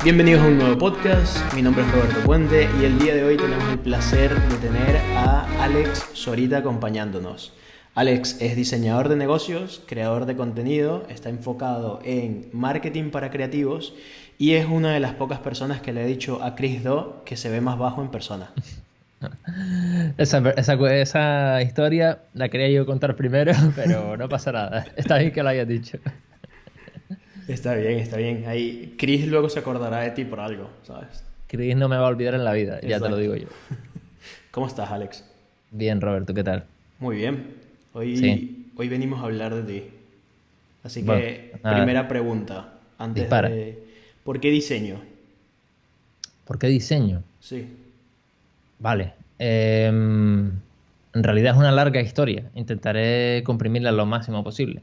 Bienvenidos a un nuevo podcast. Mi nombre es Roberto Puente y el día de hoy tenemos el placer de tener a Alex Zorita acompañándonos. Alex es diseñador de negocios, creador de contenido, está enfocado en marketing para creativos y es una de las pocas personas que le he dicho a Chris Do que se ve más bajo en persona. Esa historia la quería yo contar primero, pero no pasa nada. Está bien que lo hayas dicho. Está bien, está bien. Ahí Chris luego se acordará de ti por algo, ¿sabes? Chris no me va a olvidar en la vida, ya te lo Exacto. digo yo. ¿Cómo estás, Alex? Bien, Roberto, ¿qué tal? Muy bien. Sí, Hoy venimos a hablar de ti. Así bueno, que, nada, primera pregunta, antes dispara. de... ¿Por qué diseño? ¿Por qué diseño? Sí, Vale. En realidad es una larga historia. Intentaré comprimirla lo máximo posible.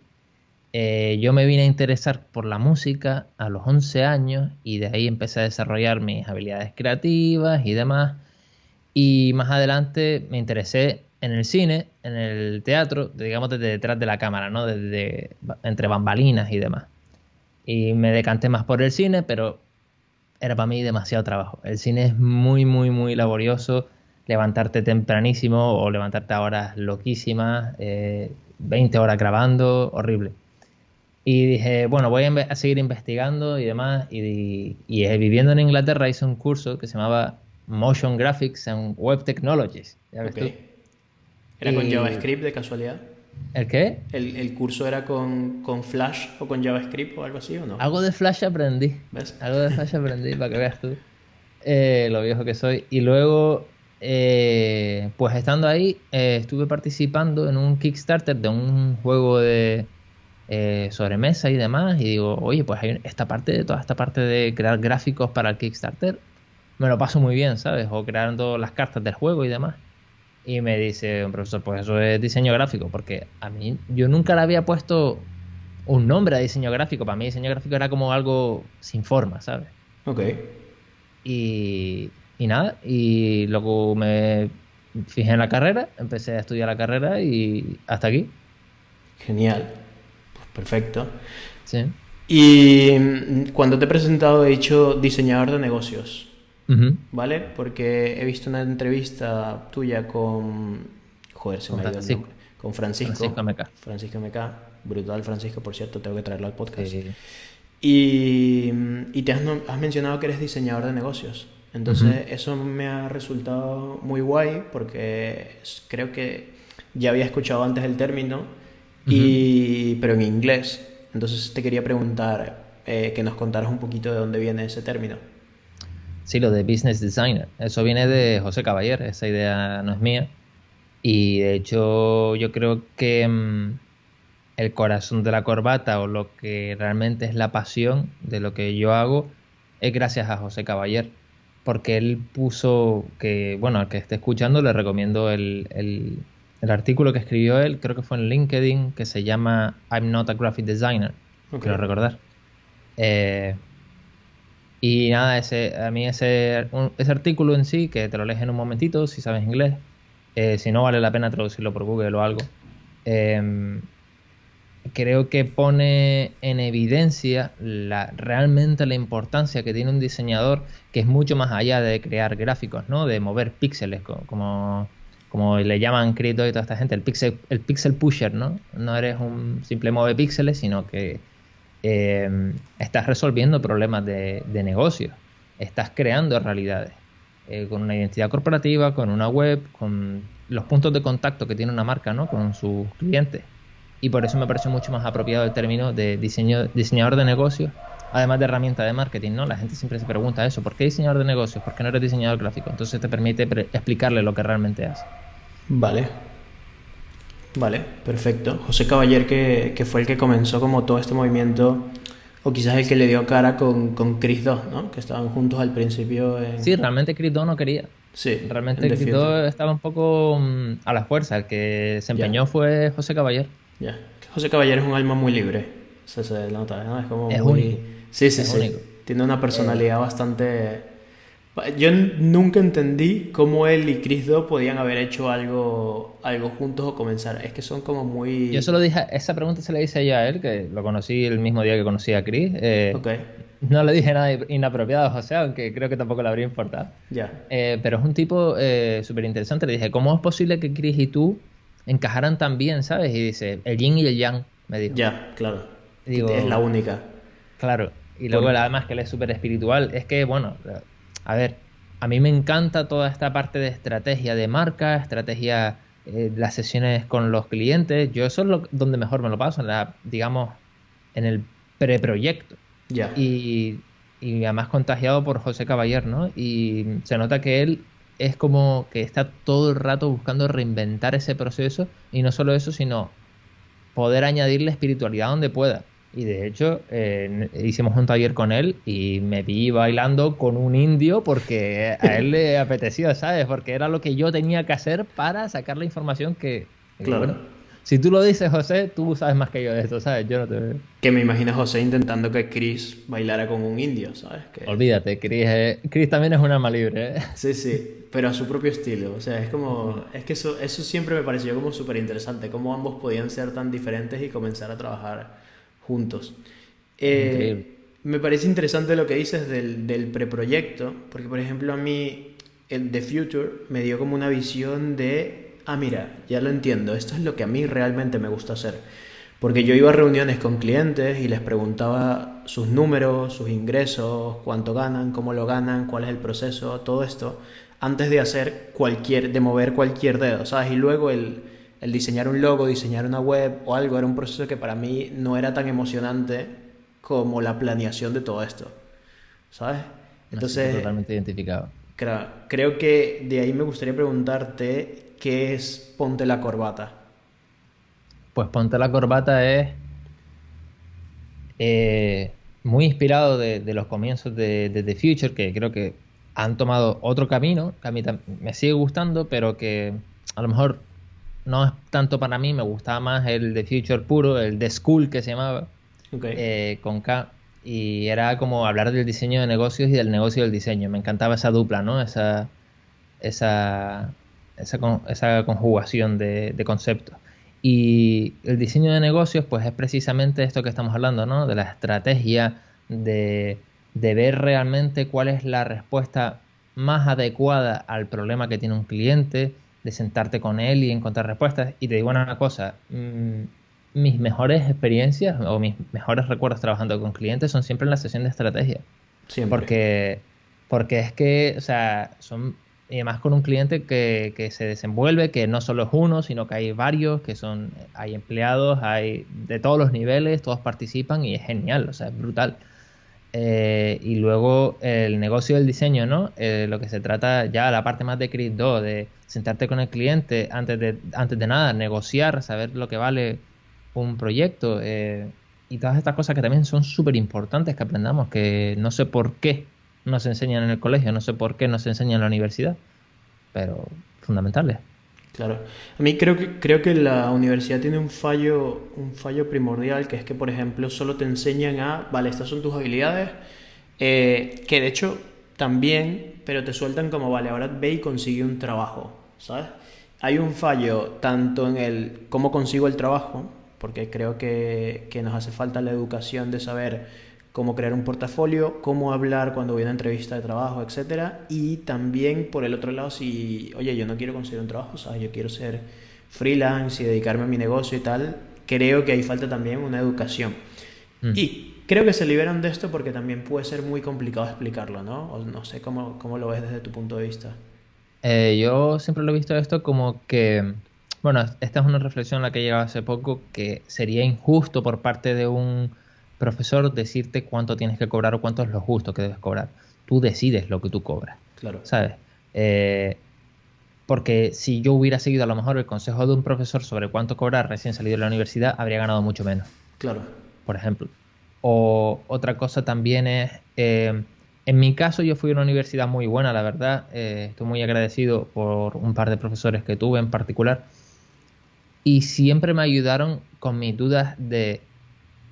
Yo me vine a interesar por la música a los 11 años y de ahí empecé a desarrollar mis habilidades creativas y demás. Y más adelante me interesé en el cine, en el teatro, digamos desde detrás de la cámara, ¿no? Entre bambalinas y demás. Y me decanté más por el cine, pero era para mí demasiado trabajo. El cine es muy, muy, muy laborioso. Levantarte tempranísimo o levantarte a horas loquísimas, 20 horas grabando, horrible. Y dije, bueno, voy a seguir investigando y demás. Y viviendo en Inglaterra hice un curso que se llamaba Motion Graphics and Web Technologies. ¿Ya ves ok. tú? ¿Era con Y JavaScript de casualidad? ¿el qué? ¿El curso era con Flash o con JavaScript o algo así o no? Algo de Flash aprendí. ¿Ves? Algo de Flash aprendí, para que veas tú lo viejo que soy. Y luego, pues estando ahí, estuve participando en un Kickstarter de un juego de sobremesa y demás. Y digo, oye, pues hay toda esta parte de crear gráficos para el Kickstarter. Me lo paso muy bien, ¿sabes? O creando las cartas del juego y demás. Y me dice un profesor, pues eso es diseño gráfico, porque a mí yo nunca le había puesto un nombre a diseño gráfico. Para mí diseño gráfico era como algo sin forma, ¿sabes? Ok. Y nada, y luego me fijé en la carrera, empecé a estudiar la carrera y hasta aquí. Genial. Pues perfecto. Sí. Y cuando te he presentado he dicho diseñador de negocios. Ujú. ¿Vale? Porque he visto una entrevista tuya con... Joder, se Con me ha ido el Francisco, nombre. Con Francisco. Francisco MK. Francisco MK. Brutal Francisco, por cierto, tengo que traerlo al podcast. Sí. Y has mencionado que eres diseñador de negocios. Ujú. Entonces, eso me ha resultado muy guay porque creo que ya había escuchado antes el término, Ujú. pero en inglés. Entonces, te quería preguntar que nos contaras un poquito de dónde viene ese término. Sí, lo de business designer. Eso viene de José Caballer, esa idea no es mía. Y de hecho, yo creo que el corazón de la corbata o lo que realmente es la pasión de lo que yo hago es gracias a José Caballer. Porque él puso que, bueno, al que esté escuchando le recomiendo el artículo que escribió él, creo que fue en LinkedIn, que se llama I'm not a graphic designer, Ok. quiero recordar. Eh, y nada, ese artículo en sí, que te lo lees en un momentito, si sabes inglés, si no vale la pena traducirlo por Google o algo, eh, creo que pone en evidencia realmente la importancia que tiene un diseñador, que es mucho más allá de crear gráficos, ¿no? De mover píxeles, como le llaman Crito y toda esta gente, el pixel pusher, ¿no? No eres un simple mueve píxeles, sino que estás resolviendo problemas de negocio, estás creando realidades con una identidad corporativa, con una web, con los puntos de contacto que tiene una marca, ¿no? Con sus clientes. Y por eso me parece mucho más apropiado el término de diseñador de negocios, además de herramienta de marketing, ¿no? La gente siempre se pregunta eso, ¿por qué diseñador de negocios? ¿Por qué no eres diseñador gráfico? Entonces te permite explicarle lo que realmente hace. Vale. Vale, perfecto. José Caballer, que fue el que comenzó como todo este movimiento, o quizás el que le dio cara con Chris 2, ¿no? Que estaban juntos al principio Sí, en... realmente Crito no quería. Sí, en Realmente The Future. Crito estaba un poco a la fuerza. El que se Ya, empeñó fue José Caballer. ya. José Caballer es un alma muy libre. Eso se nota, ¿no? Es como Es muy... único, Sí, sí, es sí. único. Tiene una Eh, personalidad bastante... Yo nunca entendí cómo él y Chris 2 podían haber hecho algo juntos o comenzar. Es que son como yo muy... solo dije, esa pregunta se la hice yo a él, que lo conocí el mismo día que conocí a Chris. Ok, no le dije nada inapropiado a José, aunque creo que tampoco le habría importado. Ya, Pero es un tipo súper interesante. Le dije, ¿cómo es posible que Chris y tú encajaran tan bien, ¿sabes? Y dice, el yin y el yang, me dijo. ya, claro. Y Que es la digo, única. claro. Y luego Por... además que él es súper espiritual. Es que, bueno, a ver, a mí me encanta toda esta parte de estrategia de marca, estrategia, las sesiones con los clientes. Yo eso es donde mejor me lo paso, digamos, en el preproyecto. Ya, Y, y además contagiado por José Caballero, ¿no? Y se nota que él es como que está todo el rato buscando reinventar ese proceso y no solo eso, sino poder añadirle espiritualidad donde pueda. Y de hecho, hicimos un taller con él y me vi bailando con un indio porque a él le apetecía, ¿sabes? Porque era lo que yo tenía que hacer para sacar la información que... Digo, bueno, claro. si tú lo dices, José, tú sabes más que yo de esto, ¿sabes? Yo no te... Que me imagino a José intentando que Chris bailara con un indio, ¿sabes? Que... Olvídate, Chris, Chris también es un alma libre, ¿eh? Sí, sí, pero a su propio estilo. O sea, es como... Es que eso siempre me pareció como súper interesante, cómo ambos podían ser tan diferentes y comenzar a trabajar juntos. Es increíble. Me parece interesante lo que dices del preproyecto, porque por ejemplo a mí el The Future me dio como una visión de, ah, mira, ya lo entiendo, esto es lo que a mí realmente me gusta hacer. Porque yo iba a reuniones con clientes y les preguntaba sus números, sus ingresos, cuánto ganan, cómo lo ganan, cuál es el proceso, todo esto, antes de hacer de mover cualquier dedo, ¿sabes? Y luego el diseñar un logo, diseñar una web o algo era un proceso que para mí no era tan emocionante como la planeación de todo esto, ¿sabes? Me siento Entonces, totalmente identificado. creo que de ahí me gustaría preguntarte qué es ponte la corbata. Pues Ponte la Corbata es muy inspirado de los comienzos de The Future, que creo que han tomado otro camino, que a mí me sigue gustando, pero que a lo mejor no es tanto para mí, me gustaba más el The Future puro, el The School que se llamaba, Ok, con K, y era como hablar del diseño de negocios y del negocio del diseño. Me encantaba esa dupla, ¿no? Esa, esa conjugación de conceptos. Y el diseño de negocios, pues es precisamente esto que estamos hablando, ¿no? De la estrategia, de ver realmente cuál es la respuesta más adecuada al problema que tiene un cliente, de sentarte con él y encontrar respuestas. Y te digo una cosa, mis mejores experiencias o mis mejores recuerdos trabajando con clientes son siempre en la sesión de estrategia. siempre. Porque, porque es que, o sea, son, y además con un cliente que se desenvuelve, que no solo es uno, sino que hay varios, que son, hay empleados, hay de todos los niveles, todos participan y es genial, o sea, es brutal. Y luego el negocio del diseño, ¿no? Lo que se trata ya, la parte más de Cris 2, de sentarte con el cliente antes de nada, negociar, saber lo que vale un proyecto, y todas estas cosas que también son súper importantes que aprendamos, que no sé por qué nos enseñan en el colegio, no sé por qué nos enseñan en la universidad, pero fundamentales. Claro. A mí creo que la universidad tiene un fallo primordial, que es que, por ejemplo, solo te enseñan a, vale, estas son tus habilidades, que de hecho también, pero te sueltan como, vale, ahora ve y consigue un trabajo, ¿sabes? Hay un fallo tanto en el cómo consigo el trabajo, porque creo que nos hace falta la educación de saber cómo crear un portafolio, cómo hablar cuando voy a una entrevista de trabajo, etcétera. Y también por el otro lado, si, oye, yo no quiero conseguir un trabajo, ¿sabes? Yo quiero ser freelance y dedicarme a mi negocio y tal, creo que ahí falta también una educación. Mm. Y creo que se liberan de esto porque también puede ser muy complicado explicarlo, ¿no? O no sé cómo lo ves desde tu punto de vista. Yo siempre lo he visto esto como que, bueno, esta es una reflexión a la que he llegado hace poco, que sería injusto por parte de un profesor decirte cuánto tienes que cobrar o cuánto es lo justo que debes cobrar. Tú decides lo que tú cobras, Claro, ¿sabes? Eh, Porque si yo hubiera seguido a lo mejor el consejo de un profesor sobre cuánto cobrar recién salido de la universidad, habría ganado mucho menos, claro, por ejemplo. O otra cosa también es, en mi caso yo fui a una universidad muy buena, la verdad. Estoy muy agradecido por un par de profesores que tuve en particular. Y siempre me ayudaron con mis dudas de,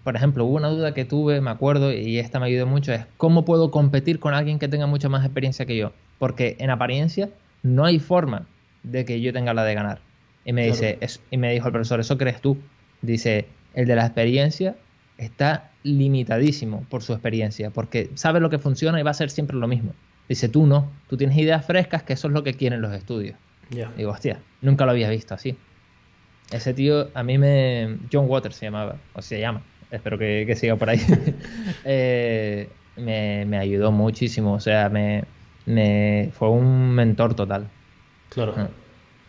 por ejemplo, hubo una duda que tuve, me acuerdo, y esta me ayudó mucho, es cómo puedo competir con alguien que tenga mucha más experiencia que yo. Porque en apariencia no hay forma de que yo tenga la de ganar. Y me claro. dice, y me dijo el profesor, ¿eso crees tú? Dice, el de la experiencia está limitadísimo por su experiencia, porque sabe lo que funciona y va a ser siempre lo mismo. Dice, tú no, tú tienes ideas frescas, que eso es lo que quieren los estudios. Ya. Digo, hostia, nunca lo había visto así. Ese tío, John Waters se llamaba, o se llama, espero que siga por ahí. Me ayudó muchísimo, o sea, fue un mentor total. Claro. Ah.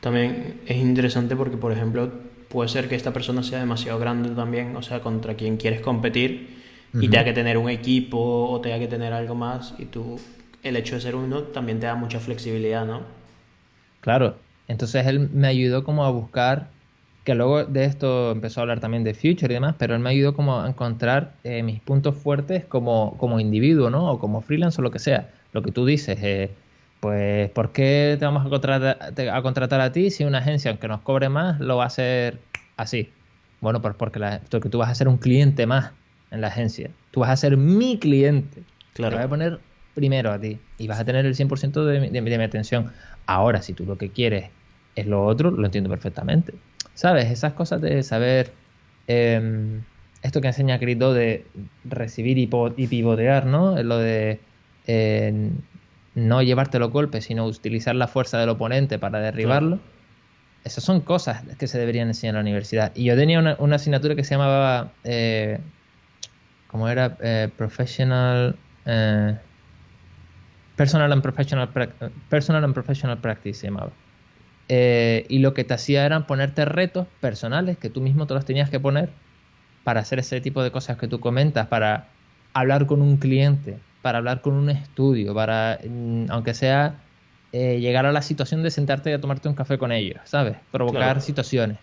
También es interesante porque, por ejemplo, puede ser que esta persona sea demasiado grande también, o sea, contra quien quieres competir y Ujú. tenga que tener un equipo o tenga que tener algo más y tú, el hecho de ser uno también te da mucha flexibilidad, ¿no? Claro, entonces él me ayudó como a buscar, que luego de esto empezó a hablar también de Future y demás, pero él me ayudó como a encontrar mis puntos fuertes como individuo, ¿no? O como freelance o lo que sea. Lo que tú dices, pues, ¿por qué te vamos a contratar a ti si una agencia, aunque nos cobre más, lo va a hacer así? Bueno, pues porque tú vas a ser un cliente más en la agencia. Tú vas a ser mi cliente. Te voy Claro, a poner primero a ti y vas a tener el 100% de mi atención. Ahora, si tú lo que quieres es lo otro, lo entiendo perfectamente. ¿Sabes? Esas cosas de saber esto que enseña Crito de recibir y pivotear, ¿no? Lo de eh, no llevarte los golpes, sino utilizar la fuerza del oponente para claro. derribarlo. Esas son cosas que se deberían enseñar en la universidad. Y yo tenía una asignatura que se llamaba, ¿cómo era? Professional... Personal and Professional Practice se llamaba. Y lo que te hacía eran ponerte retos personales que tú mismo te los tenías que poner para hacer ese tipo de cosas que tú comentas, para hablar con un cliente, para hablar con un estudio, para, aunque sea, llegar a la situación de sentarte y a tomarte un café con ellos, ¿sabes? Provocar Claro. situaciones.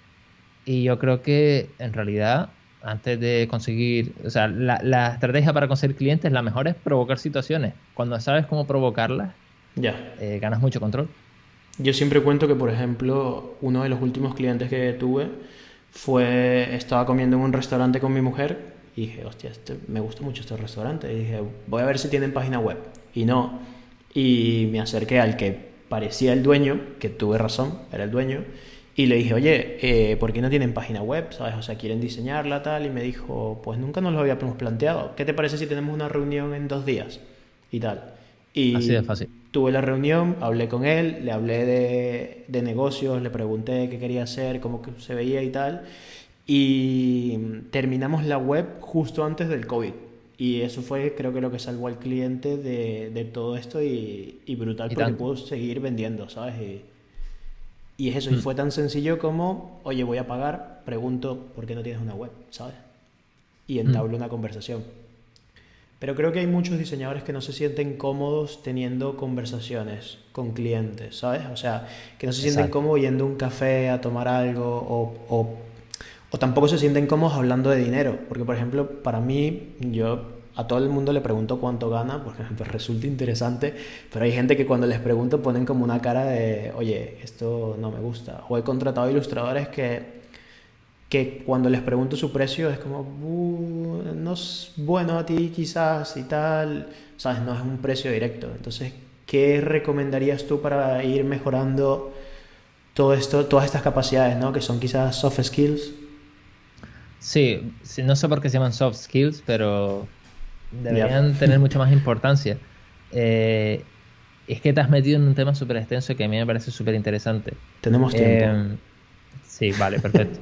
Y yo creo que en realidad, antes de conseguir, o sea, la estrategia para conseguir clientes, la mejor es provocar situaciones. Cuando sabes cómo provocarlas, Ya. ganas mucho control. Yo siempre cuento que, por ejemplo, uno de los últimos clientes que tuve estaba comiendo en un restaurante con mi mujer y dije, hostia, me gusta mucho este restaurante. Y dije, voy a ver si tienen página web. Y no. Y me acerqué al que parecía el dueño, que tuve razón, era el dueño, y le dije, oye, ¿por qué no tienen página web? ¿Sabes? O sea, quieren diseñarla, tal. Y me dijo, pues nunca nos lo habíamos planteado. ¿Qué te parece si tenemos una reunión en 2 días? Y tal. Así de Y fácil. tuve la reunión, hablé con él, le hablé de negocios, le pregunté qué quería hacer, cómo que se veía y tal. Y terminamos la web justo antes del COVID. Y eso fue, creo que lo que salvó al cliente de todo esto y brutal Y porque tanto. pudo seguir vendiendo, ¿sabes? Y es eso, y Mm. fue tan sencillo como, oye, voy a pagar, pregunto por qué no tienes una web, ¿sabes? Y Mm. entablo una conversación. Pero creo que hay muchos diseñadores que no se sienten cómodos teniendo conversaciones con clientes, ¿sabes? O sea, que no se sienten Exacto. cómodos yendo a un café a tomar algo o tampoco se sienten cómodos hablando de dinero. Porque, por ejemplo, para mí, yo a todo el mundo le pregunto cuánto gana, porque pues resulta interesante, pero hay gente que cuando les pregunto ponen como una cara de, oye, esto no me gusta. O he contratado ilustradores que cuando les pregunto su precio es como, no es bueno a ti quizás y tal, ¿sabes? No es un precio directo. Entonces, ¿qué recomendarías tú para ir mejorando todo esto, todas estas capacidades, ¿no? Que son quizás soft skills. Sí, sí, no sé por qué se llaman soft skills, pero Ya, deberían tener mucha más importancia. Eh, es que te has metido en un tema súper extenso que a mí me parece súper interesante. tenemos tiempo. Sí, vale, perfecto.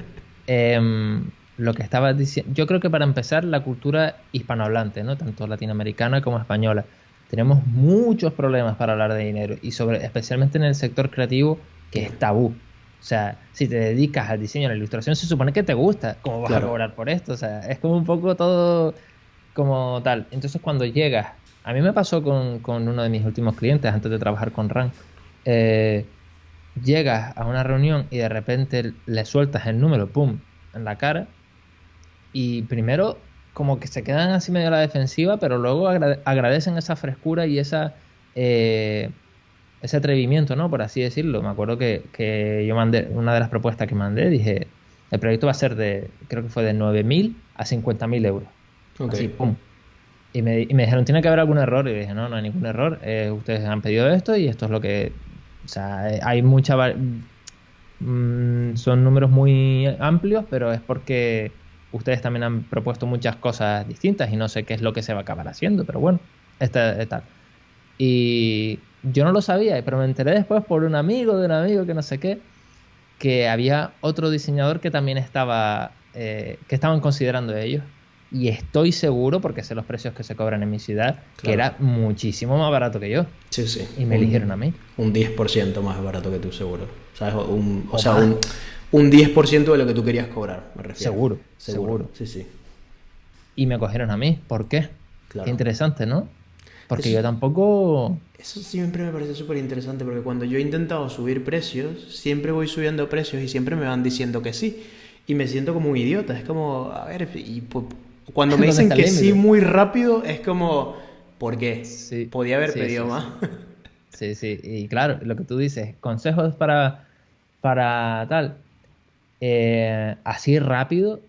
Lo que estabas diciendo, yo creo que para empezar, la cultura hispanohablante, ¿no? Tanto latinoamericana como española. Tenemos muchos problemas para hablar de dinero y especialmente en el sector creativo, que Ya, es tabú. O sea, si te dedicas al diseño, a la ilustración, se supone que te gusta. ¿Cómo vas a claro. cobrar por esto? O sea, es como un poco todo como tal. Entonces, cuando llegas, a mí me pasó con uno de mis últimos clientes antes de trabajar con RAN. eh, Llegas a una reunión y de repente le sueltas el número, ¡pum!, en la cara y primero como que se quedan así medio a la defensiva, pero luego agradecen esa frescura y ese atrevimiento, ¿no? Por así decirlo. Me acuerdo que yo mandé, una de las propuestas que mandé, dije, el proyecto va a ser creo que fue de 9.000 a 50.000 euros. Ok, Así, ¡pum! Y me dijeron, tiene que haber algún error. Y dije, no, no hay ningún error. Ustedes han pedido esto y esto es lo que... O sea, hay son números muy amplios, pero es porque ustedes también han propuesto muchas cosas distintas y no sé qué es lo que se va a acabar haciendo, pero bueno, tal. Y yo no lo sabía, pero me enteré después por un amigo de un amigo que no sé qué, que había otro diseñador que también que estaban considerando ellos. Y estoy seguro, porque sé los precios que se cobran en mi ciudad, que era muchísimo más barato que yo. Sí, sí. Y me eligieron a mí. Un 10% más barato que tú, seguro. ¿Sabes? Un 10% de lo que tú querías cobrar, me refiero. Seguro. Sí, sí. Y me cogieron a mí. ¿Por qué? Claro. Qué interesante, ¿no? Porque yo tampoco... Eso siempre me parece súper interesante, porque cuando yo he intentado subir precios, siempre voy subiendo precios y siempre me van diciendo que sí. Y me siento como un idiota. Es como, a ver, y cuando me dicen que sí muy rápido, es como, ¿por qué? Sí, podía haber pedido más. Sí, sí. Y claro, lo que tú dices, consejos para tal. Así rápido,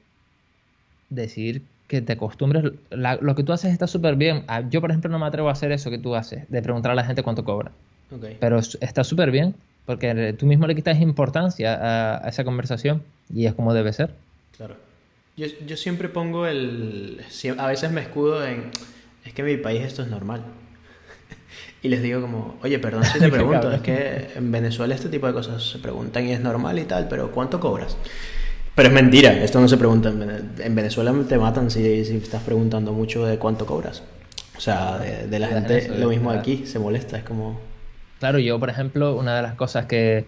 decir que te acostumbres. Lo que tú haces está súper bien. Yo, por ejemplo, no me atrevo a hacer eso que tú haces, de preguntar a la gente cuánto cobra. Okay. Pero está súper bien, porque tú mismo le quitas importancia a esa conversación y es como debe ser. Claro. Yo siempre pongo a veces me escudo en, es que en mi país esto es normal. Y les digo como, oye, perdón si te pregunto, es que en Venezuela este tipo de cosas se preguntan y es normal y tal, pero ¿cuánto cobras? Pero es mentira, esto no se pregunta. En Venezuela te matan si estás preguntando mucho de cuánto cobras. O sea, de la gente, lo mismo aquí, se molesta, es como... Claro, yo, por ejemplo, una de las cosas que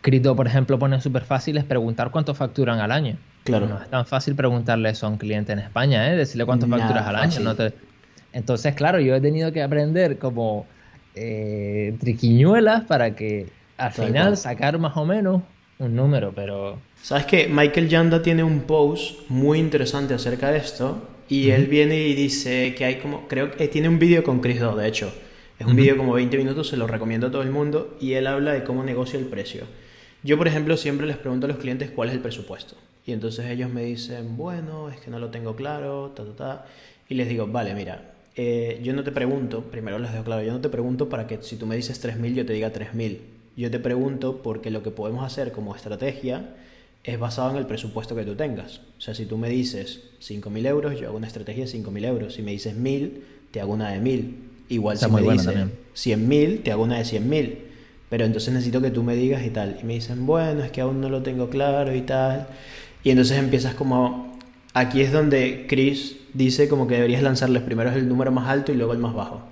Crito, por ejemplo, pone súper fácil es preguntar cuánto facturan al año. Claro. No es tan fácil preguntarle eso a un cliente en España, ¿eh? Decirle cuánto facturas al año. Entonces, claro, yo he tenido que aprender como triquiñuelas para que al final sacar más o menos un número, pero... ¿Sabes qué? Michael Yanda tiene un post muy interesante acerca de esto y él viene y dice que hay como... Creo que tiene un vídeo con Chris Do, de hecho. Es un vídeo como 20 minutos, se lo recomiendo a todo el mundo y él habla de cómo negocia el precio. Yo, por ejemplo, siempre les pregunto a los clientes cuál es el presupuesto. Y entonces ellos me dicen, bueno, es que no lo tengo claro, Y les digo, vale, mira, yo no te pregunto, primero les dejo claro, yo no te pregunto para que si tú me dices 3.000 yo te diga 3.000. Yo te pregunto porque lo que podemos hacer como estrategia es basado en el presupuesto que tú tengas. O sea, si tú me dices 5.000 euros, yo hago una estrategia de 5.000 euros. Si me dices 1.000, te hago una de 1.000. Igual si me dices 100.000, te hago una de 100.000. Pero entonces necesito que tú me digas y tal. Y me dicen, bueno, es que aún no lo tengo claro y tal. Y entonces empiezas como... Aquí es donde Chris dice como que deberías lanzarles primero el número más alto y luego el más bajo.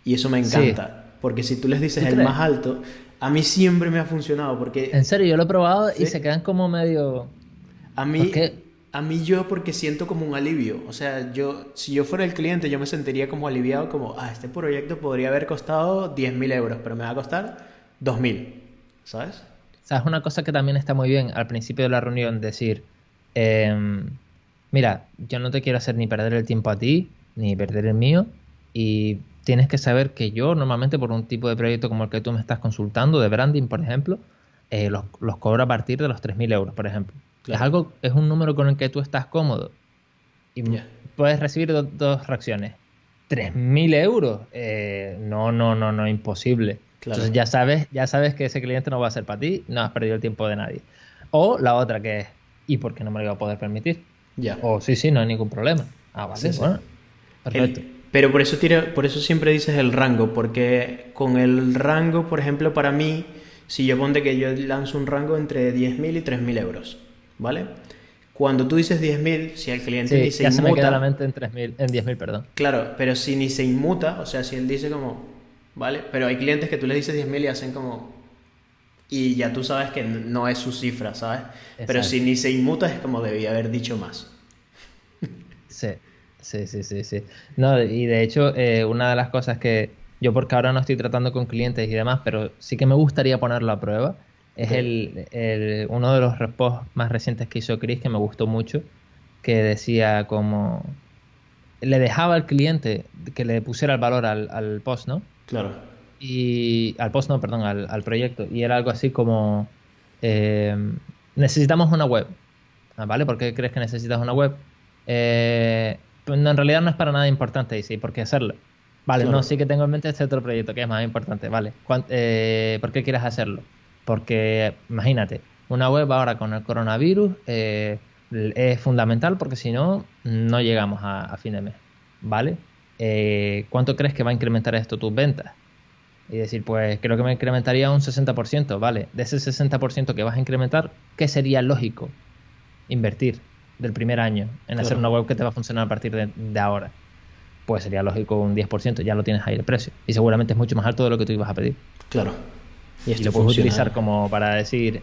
Y eso me encanta. Sí. Porque si tú les dices el más alto, a mí siempre me ha funcionado. Porque... En serio, yo lo he probado y se quedan como medio... A mí yo porque siento como un alivio. O sea, si yo fuera el cliente, yo me sentiría como aliviado, como, este proyecto podría haber costado 10.000 euros, pero me va a costar 2.000, ¿sabes? ¿Sabes una cosa que también está muy bien al principio de la reunión? Decir, mira, yo no te quiero hacer ni perder el tiempo a ti, ni perder el mío, y tienes que saber que yo normalmente por un tipo de proyecto como el que tú me estás consultando, de branding, por ejemplo, los cobro a partir de los 3.000 euros, por ejemplo. Claro. Es un número con el que tú estás cómodo y puedes recibir dos reacciones. 3.000 euros, no, imposible. Claro. Entonces ya sabes que ese cliente no va a ser para ti, no has perdido el tiempo de nadie. O la otra que es, ¿y por qué no me lo iba a poder permitir? O sí, no hay ningún problema. Vale, sí, bueno, perfecto. Pero por eso siempre dices el rango, porque con el rango, por ejemplo, para mí, si yo ponte que yo lanzo un rango entre 10.000 y 3.000 euros, ¿vale? Cuando tú dices 10.000, si el cliente ni se inmuta... se me queda la mente en 10.000, perdón. Claro, pero si ni se inmuta, o sea, si él dice como... ¿Vale? Pero hay clientes que tú les dices 10.000 y hacen como... Y ya tú sabes que no es su cifra, ¿sabes? Exacto. Pero si ni se inmuta es como debía haber dicho más. Sí. No, y de hecho, una de las cosas que yo, porque ahora no estoy tratando con clientes y demás, pero sí que me gustaría ponerlo a prueba, es uno de los reposts más recientes que hizo Chris, que me gustó mucho, que decía como... Le dejaba al cliente que le pusiera el valor al post, ¿no? Claro. Y al post, no, perdón, al proyecto. Y era algo así como... necesitamos una web. ¿Vale? ¿Por qué crees que necesitas una web? En realidad no es para nada importante. Y sí, ¿por qué hacerlo? Vale, claro. No, sí que tengo en mente este otro proyecto que es más importante. Vale. ¿Por qué quieres hacerlo? Porque, imagínate, una web ahora con el coronavirus, es fundamental porque si no, no llegamos a fin de mes, ¿vale? ¿Cuánto crees que va a incrementar esto tus ventas? Y decir, pues creo que me incrementaría un 60%, ¿vale? De ese 60% que vas a incrementar, ¿qué sería lógico invertir del primer año en hacer Claro, una web que te va a funcionar a partir de ahora? Pues sería lógico un 10%, ya lo tienes ahí el precio. Y seguramente es mucho más alto de lo que tú ibas a pedir. claro. Y Y esto lo puedes utilizar funciona. como para decir,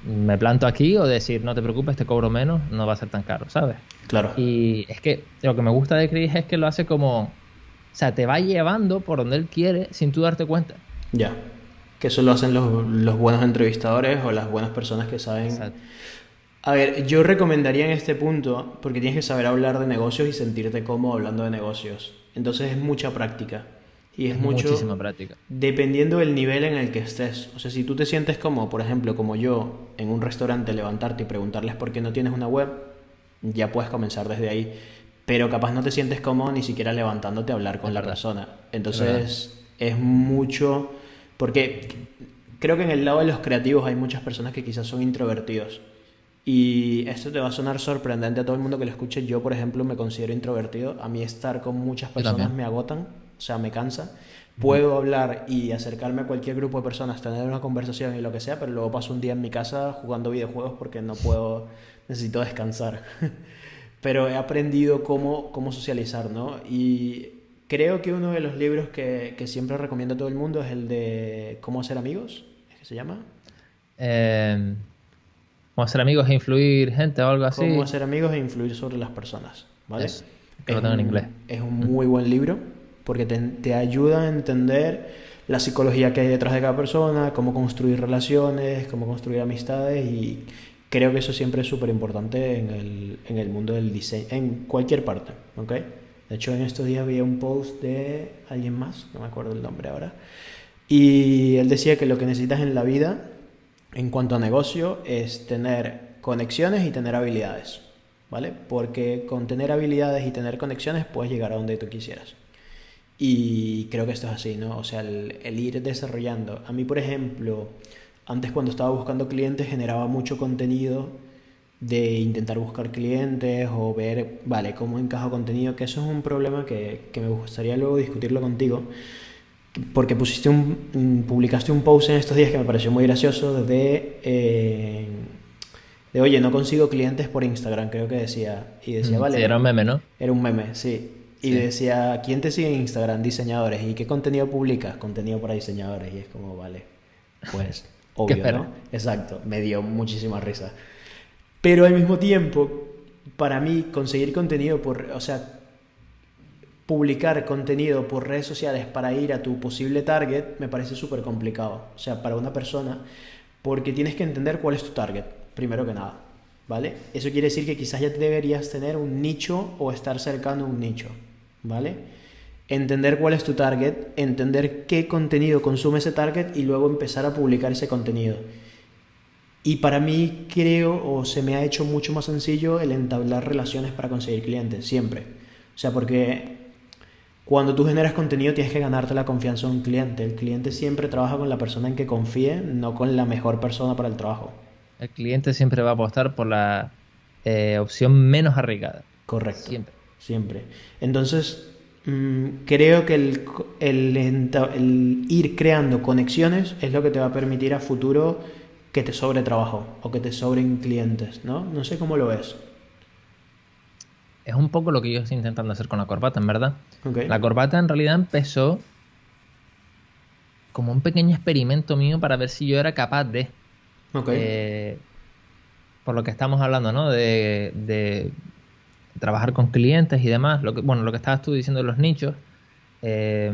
me planto aquí, o decir, no te preocupes, te cobro menos, no va a ser tan caro, ¿sabes? Claro, Y es que lo que me gusta de Chris es que lo hace como, o sea, te va llevando por donde él quiere sin tú darte cuenta. ya. Que eso lo hacen los buenos entrevistadores o las buenas personas que saben. Exacto. A ver, yo recomendaría en este punto, porque tienes que saber hablar de negocios y sentirte cómodo hablando de negocios. Entonces es mucha práctica. Y es Es mucho muchísima práctica. dependiendo del nivel en el que estés. O sea, si tú te sientes como, por ejemplo, como yo, en un restaurante, levantarte y preguntarles por qué no tienes una web, ya puedes comenzar desde ahí. Pero capaz no te sientes cómodo ni siquiera levantándote a hablar con Es la verdad, persona. es verdad. Entonces es mucho. Porque creo que en el lado de los creativos hay muchas personas que quizás son introvertidos. Y esto te va a sonar sorprendente a todo el mundo que lo escuche. Yo, por ejemplo, me considero introvertido. A mí estar con muchas Yo personas también. me agotan, o sea, me cansa. Ujú. Puedo hablar y acercarme a cualquier grupo de personas, tener una conversación y lo que sea, pero luego paso un día en mi casa jugando videojuegos porque no puedo, necesito descansar. Pero he aprendido cómo socializar, ¿no? Y creo que uno de los libros que siempre recomiendo a todo el mundo es el de ¿Cómo hacer amigos? ¿Es que se llama? Eh, Como ser amigos e influir gente o algo Cómo así. hacer amigos e influir sobre las personas, ¿vale? Eso, que lo tengo en inglés. Es un Mm. muy buen libro porque te ayuda a entender la psicología que hay detrás de cada persona, cómo construir relaciones, cómo construir amistades y creo que eso siempre es súper importante en el mundo del diseño, en cualquier parte, ¿ok? De hecho, en estos días vi un post de alguien más, no me acuerdo el nombre ahora, y él decía que lo que necesitas en la vida en cuanto a negocio es tener conexiones y tener habilidades, ¿vale? Porque con tener habilidades y tener conexiones puedes llegar a donde tú quisieras. Y creo que esto es así, ¿no? O sea, el ir desarrollando. A mí, por ejemplo, antes cuando estaba buscando clientes generaba mucho contenido de intentar buscar clientes o ver, vale, cómo encaja contenido, que eso es un problema que me gustaría luego discutirlo contigo, porque publicaste un post en estos días que me pareció muy gracioso de oye, no consigo clientes por Instagram, creo que decía. Y decía, Sí, vale, era un meme, ¿no? era un meme, sí. Y Sí. decía, ¿quién te sigue en Instagram? Diseñadores. ¿Y qué contenido publicas? Contenido para diseñadores. Y es como, vale, pues ¿Qué obvio, esperas? ¿no? Exacto, me dio muchísima risa. Pero al mismo tiempo, para mí, conseguir contenido o sea, publicar contenido por redes sociales para ir a tu posible target me parece súper complicado. O sea, para una persona, porque tienes que entender cuál es tu target, primero que nada. ¿Vale? Eso quiere decir que quizás ya deberías tener un nicho o estar cercano a un nicho. ¿Vale? Entender cuál es tu target, entender qué contenido consume ese target y luego empezar a publicar ese contenido. Y para mí creo o se me ha hecho mucho más sencillo el entablar relaciones para conseguir clientes, siempre. O sea, porque cuando tú generas contenido tienes que ganarte la confianza de un cliente. El cliente siempre trabaja con la persona en que confíe, no con la mejor persona para el trabajo. El cliente siempre va a apostar por la opción menos arriesgada. Correcto, Siempre. siempre. Entonces, creo que el ir creando conexiones es lo que te va a permitir a futuro que te sobre trabajo o que te sobren clientes, ¿no? No sé cómo lo ves. Es un poco lo que yo estoy intentando hacer con la corbata, en verdad. Ok, La corbata en realidad empezó como un pequeño experimento mío para ver si yo era capaz de, ok, eh, por lo que estamos hablando, ¿no? De trabajar con clientes y demás. Bueno, lo que estabas tú diciendo de los nichos. eh,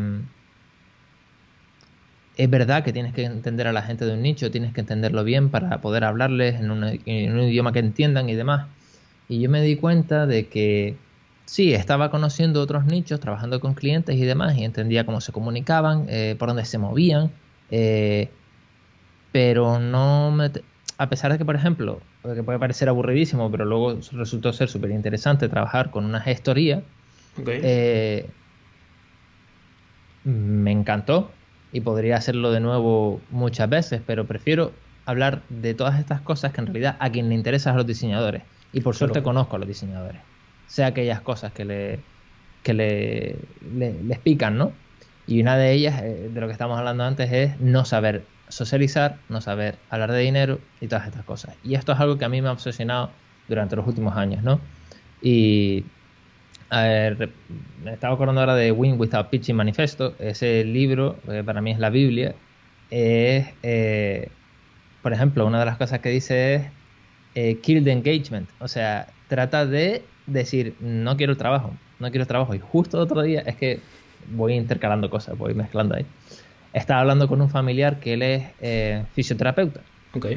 es verdad que tienes que entender a la gente de un nicho, tienes que entenderlo bien para poder hablarles en un idioma que entiendan y demás. Y yo me di cuenta de que sí, estaba conociendo otros nichos, trabajando con clientes y demás, y entendía cómo se comunicaban, por dónde se movían, eh, pero no me... A pesar de que, por ejemplo, que puede parecer aburridísimo, pero luego resultó ser súper interesante trabajar con una gestoría, ok. eh, me encantó y podría hacerlo de nuevo muchas veces, pero prefiero hablar de todas estas cosas que en realidad a quien le interesan a los diseñadores. Y por suerte Claro. conozco a los diseñadores. Sé aquellas cosas les pican, ¿no? Y una de ellas, de lo que estábamos hablando antes, es no saber socializar, no saber hablar de dinero y todas estas cosas. Y esto es algo que a mí me ha obsesionado durante los últimos años, ¿no? Y a ver, me estaba acordando ahora de Win Without Pitching Manifesto. Ese libro, para mí es la Biblia, es, por ejemplo, una de las cosas que dice es kill the engagement. O sea, trata de decir, no quiero el trabajo, no quiero el trabajo. Y justo el otro día, es que voy intercalando cosas, voy mezclando ahí. Estaba hablando con un familiar que él es fisioterapeuta. Ok.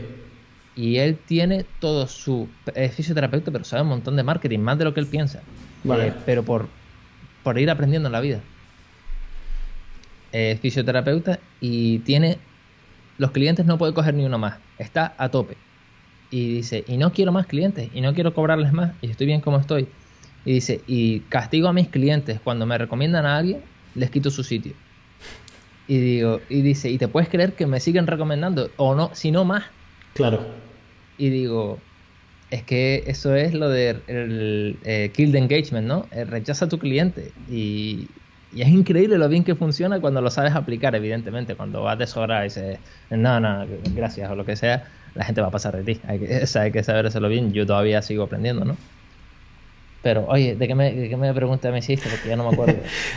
Y él tiene todo su... Es fisioterapeuta, pero sabe un montón de marketing, más de lo que él piensa. Vale. Pero por ir aprendiendo en la vida. Es fisioterapeuta y tiene... Los clientes no puede coger ni uno más. Está a tope. Y dice, y no quiero más clientes, y no quiero cobrarles más, y estoy bien como estoy. Y dice, y castigo a mis clientes cuando me recomiendan a alguien, les quito su sitio. Y dice, ¿y te puedes creer que me siguen recomendando? O no, si no más. Claro. Y digo, es que eso es lo de kill the engagement, ¿no? Rechaza a tu cliente. Y es increíble lo bien que funciona cuando lo sabes aplicar, evidentemente. Cuando vas de sobra y dices, no, gracias, o lo que sea, la gente va a pasar de ti. Hay que saber hacerlo bien. Yo todavía sigo aprendiendo, ¿no? Pero, oye, ¿de qué me pregunta me hiciste? Porque ya no me acuerdo.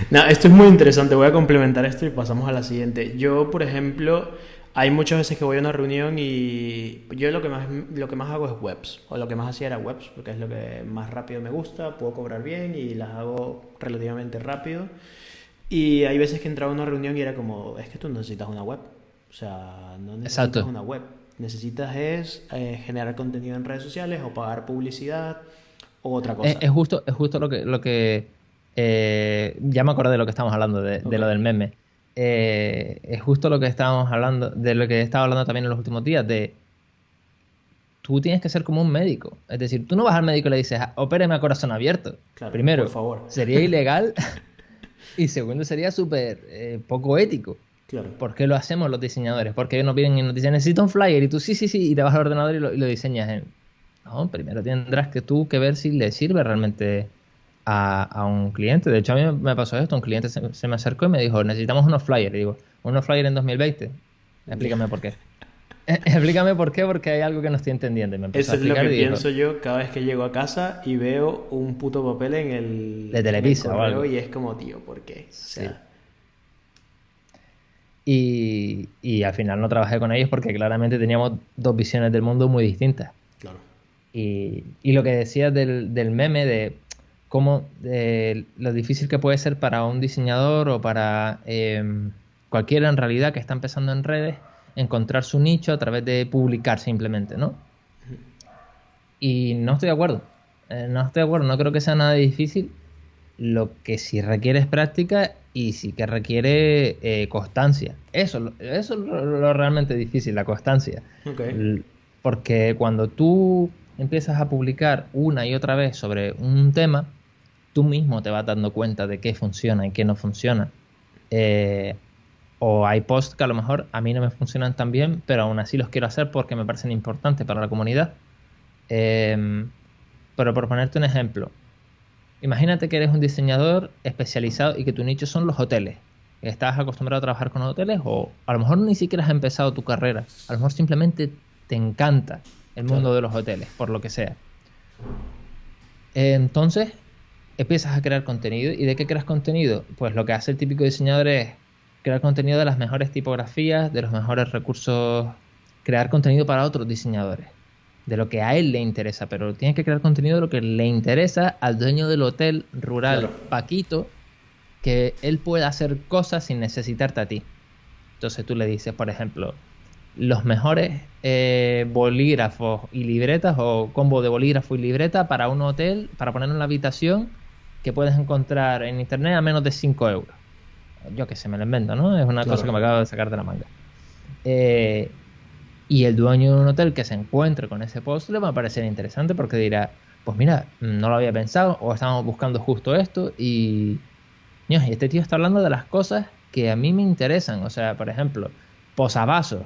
No, esto es muy interesante. Voy a complementar esto y pasamos a la siguiente. Yo, por ejemplo, hay muchas veces que voy a una reunión y yo lo que más hago es webs. O lo que más hacía era webs, porque es lo que más rápido me gusta. Puedo cobrar bien y las hago relativamente rápido. Y hay veces que entraba a una reunión y era como, es que tú no necesitas una web. O sea, no necesitas Exacto. una web. Necesitas generar contenido en redes sociales o pagar publicidad o otra cosa. Es justo lo que ya me acordé de lo que estamos hablando, de Ok. lo del meme. Es justo lo que estábamos hablando, de lo que estaba hablando también en los últimos días, de tú tienes que ser como un médico. Es decir, tú no vas al médico y le dices, opéreme a corazón abierto. Claro, Primero, por favor. sería ilegal y segundo, sería súper poco ético. Claro. ¿Por qué lo hacemos los diseñadores? Porque ellos nos vienen y nos dicen, necesito un flyer, y tú sí, y te vas al ordenador y lo diseñas. No, primero tendrás que ver si le sirve realmente a un cliente. De hecho, a mí me pasó esto, un cliente se me acercó y me dijo, necesitamos unos flyers. Y digo, ¿unos flyers en 2020? Explícame por qué. Explícame por qué, porque hay algo que no estoy entendiendo. Y me empezó Eso a es lo explicar que y dijo, pienso yo cada vez que llego a casa y veo un puto papel en el de Televisa o correo algo. y es como, tío, ¿por qué? O Sí. sea, Y al final no trabajé con ellos porque claramente teníamos dos visiones del mundo muy distintas. claro. Y lo que decías del meme, de cómo lo difícil que puede ser para un diseñador o para cualquiera en realidad que está empezando en redes, encontrar su nicho a través de publicar simplemente, ¿no? Y no estoy de acuerdo. No creo que sea nada difícil. Lo que sí requiere es práctica y sí que requiere constancia. Eso es lo realmente difícil, la constancia. Ok. Porque cuando tú empiezas a publicar una y otra vez sobre un tema, tú mismo te vas dando cuenta de qué funciona y qué no funciona. O hay posts que a lo mejor a mí no me funcionan tan bien, pero aún así los quiero hacer porque me parecen importantes para la comunidad. Pero por ponerte un ejemplo, imagínate que eres un diseñador especializado y que tu nicho son los hoteles. Estás acostumbrado a trabajar con hoteles o a lo mejor ni siquiera has empezado tu carrera. A lo mejor simplemente te encanta el mundo de los hoteles, por lo que sea. Entonces, empiezas a crear contenido. ¿Y de qué creas contenido? Pues lo que hace el típico diseñador es crear contenido de las mejores tipografías, de los mejores recursos, crear contenido para otros diseñadores, de lo que a él le interesa, pero tienes que crear contenido de lo que le interesa al dueño del hotel rural, Claro. Paquito, que él pueda hacer cosas sin necesitarte a ti. Entonces tú le dices, por ejemplo, los mejores bolígrafos y libretas o combo de bolígrafo y libreta para un hotel, para ponerlo en la habitación, que puedes encontrar en internet a menos de 5 euros. Yo que sé, me lo invento, ¿no? Es una Claro. cosa que me acabo de sacar de la manga. Y el dueño de un hotel que se encuentre con ese post le va a parecer interesante porque dirá, pues mira, no lo había pensado o estábamos buscando justo esto y este tío está hablando de las cosas que a mí me interesan. O sea, por ejemplo, posavasos,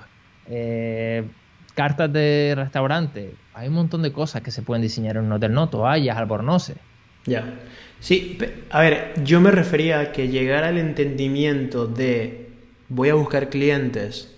cartas de restaurante. Hay un montón de cosas que se pueden diseñar en un hotel, ¿no? Toallas, albornoces. Ya. Sí, a ver, yo me refería a que llegar al entendimiento de voy a buscar clientes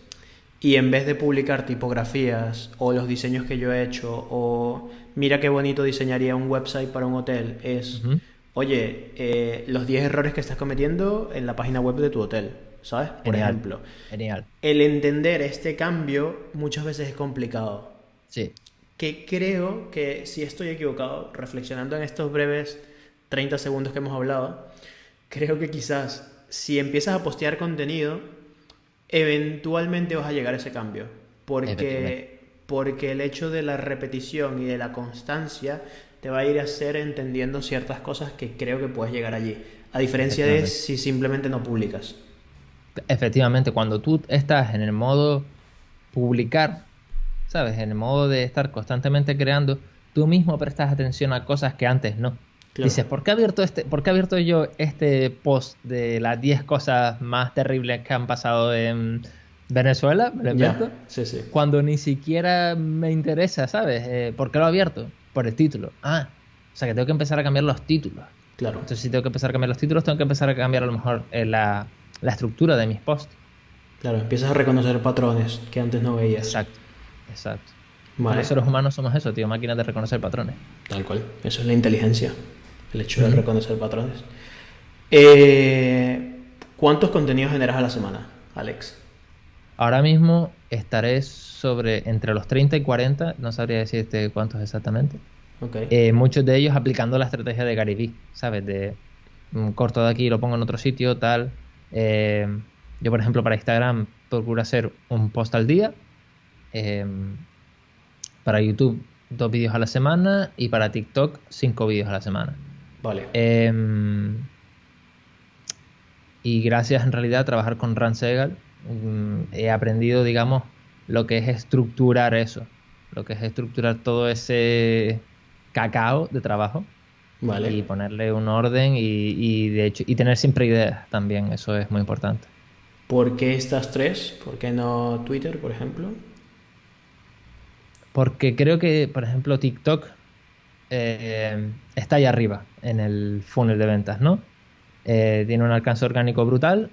y en vez de publicar tipografías o los diseños que yo he hecho o mira qué bonito diseñaría un website para un hotel, es, Ujú. oye, los 10 errores que estás cometiendo en la página web de tu hotel, ¿sabes? Por Genial, ejemplo, genial. el entender este cambio muchas veces es complicado. Sí, Que creo que si estoy equivocado, reflexionando en estos breves 30 segundos que hemos hablado, creo que quizás si empiezas a postear contenido, eventualmente vas a llegar a ese cambio. efectivamente, Porque el hecho de la repetición y de la constancia te va a ir a hacer entendiendo ciertas cosas que creo que puedes llegar allí. A diferencia de efectivamente. si simplemente no publicas. Efectivamente, cuando tú estás en el modo publicar, ¿sabes? En el modo de estar constantemente creando, tú mismo prestas atención a cosas que antes no. Claro. Dices, ¿por qué he abierto yo este post de las 10 cosas más terribles que han pasado en Venezuela? Me lo Ya, invento. sí, sí. Cuando ni siquiera me interesa, ¿sabes? ¿Por qué lo he abierto? Por el título. Ah, o sea que tengo que empezar a cambiar los títulos. Claro. Entonces, si tengo que empezar a cambiar los títulos, tengo que empezar a cambiar a lo mejor la estructura de mis posts. Claro, empiezas a reconocer patrones que antes no veías. Exacto, exacto. Que Vale. los seres humanos somos eso, tío, máquinas de reconocer patrones. Tal cual. Eso es la inteligencia. El hecho de Ujú. reconocer patrones. Eh, ¿Cuántos contenidos generas a la semana, Alex? Ahora mismo estaré sobre entre los 30 y 40, no sabría decirte cuántos exactamente. Ok. Muchos de ellos aplicando la estrategia de Gary Vee, ¿sabes? De corto de aquí, lo pongo en otro sitio, tal. Eh, yo, por ejemplo, para Instagram procuro hacer un post al día. Eh, para YouTube, 2 vídeos a la semana. Y para TikTok, 5 vídeos a la semana. Vale. Y gracias en realidad a trabajar con Ran Segal, he aprendido, digamos, lo que es estructurar eso, lo que es estructurar todo ese cacao de trabajo Vale. y ponerle un orden y de hecho y tener siempre ideas también, eso es muy importante. ¿Por qué estas tres? ¿Por qué no Twitter, por ejemplo? Porque creo que, por ejemplo, TikTok está ahí arriba en el funnel de ventas, ¿no? Tiene un alcance orgánico brutal,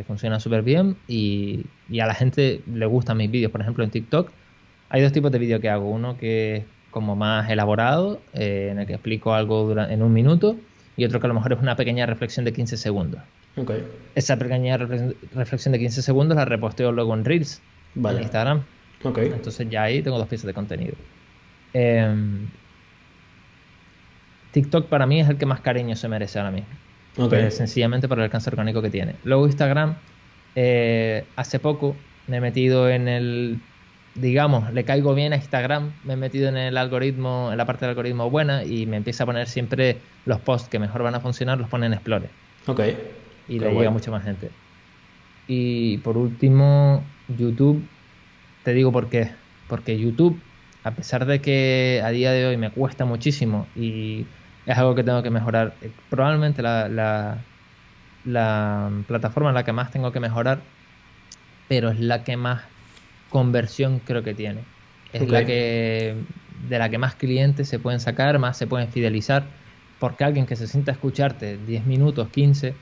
funciona súper bien y a la gente le gustan mis vídeos. Por ejemplo, en TikTok hay dos tipos de vídeo que hago. Uno que es como más elaborado, en el que explico algo en un minuto, y otro que a lo mejor es una pequeña reflexión de 15 segundos. Ok. Esa pequeña reflexión de 15 segundos la reposteo luego en Reels, Vale. en Instagram. Ok. Entonces ya ahí tengo 2 piezas de contenido. TikTok para mí es el que más cariño se merece ahora mismo. Ok. Sencillamente por el alcance orgánico que tiene. Luego Instagram, hace poco me he metido en el, digamos, le caigo bien a Instagram, me he metido en el algoritmo, en la parte del algoritmo buena y me empieza a poner siempre los posts que mejor van a funcionar, los pone en Explore Ok. y Qué le guay. llega mucha más gente. Y por último, YouTube, te digo por qué. Porque YouTube, a pesar de que a día de hoy me cuesta muchísimo y es algo que tengo que mejorar, probablemente la plataforma en la que más tengo que mejorar, pero es la que más conversión creo que tiene. Es Ok. la que de la que más clientes se pueden sacar, más se pueden fidelizar, porque alguien que se sienta a escucharte 10 minutos, 15,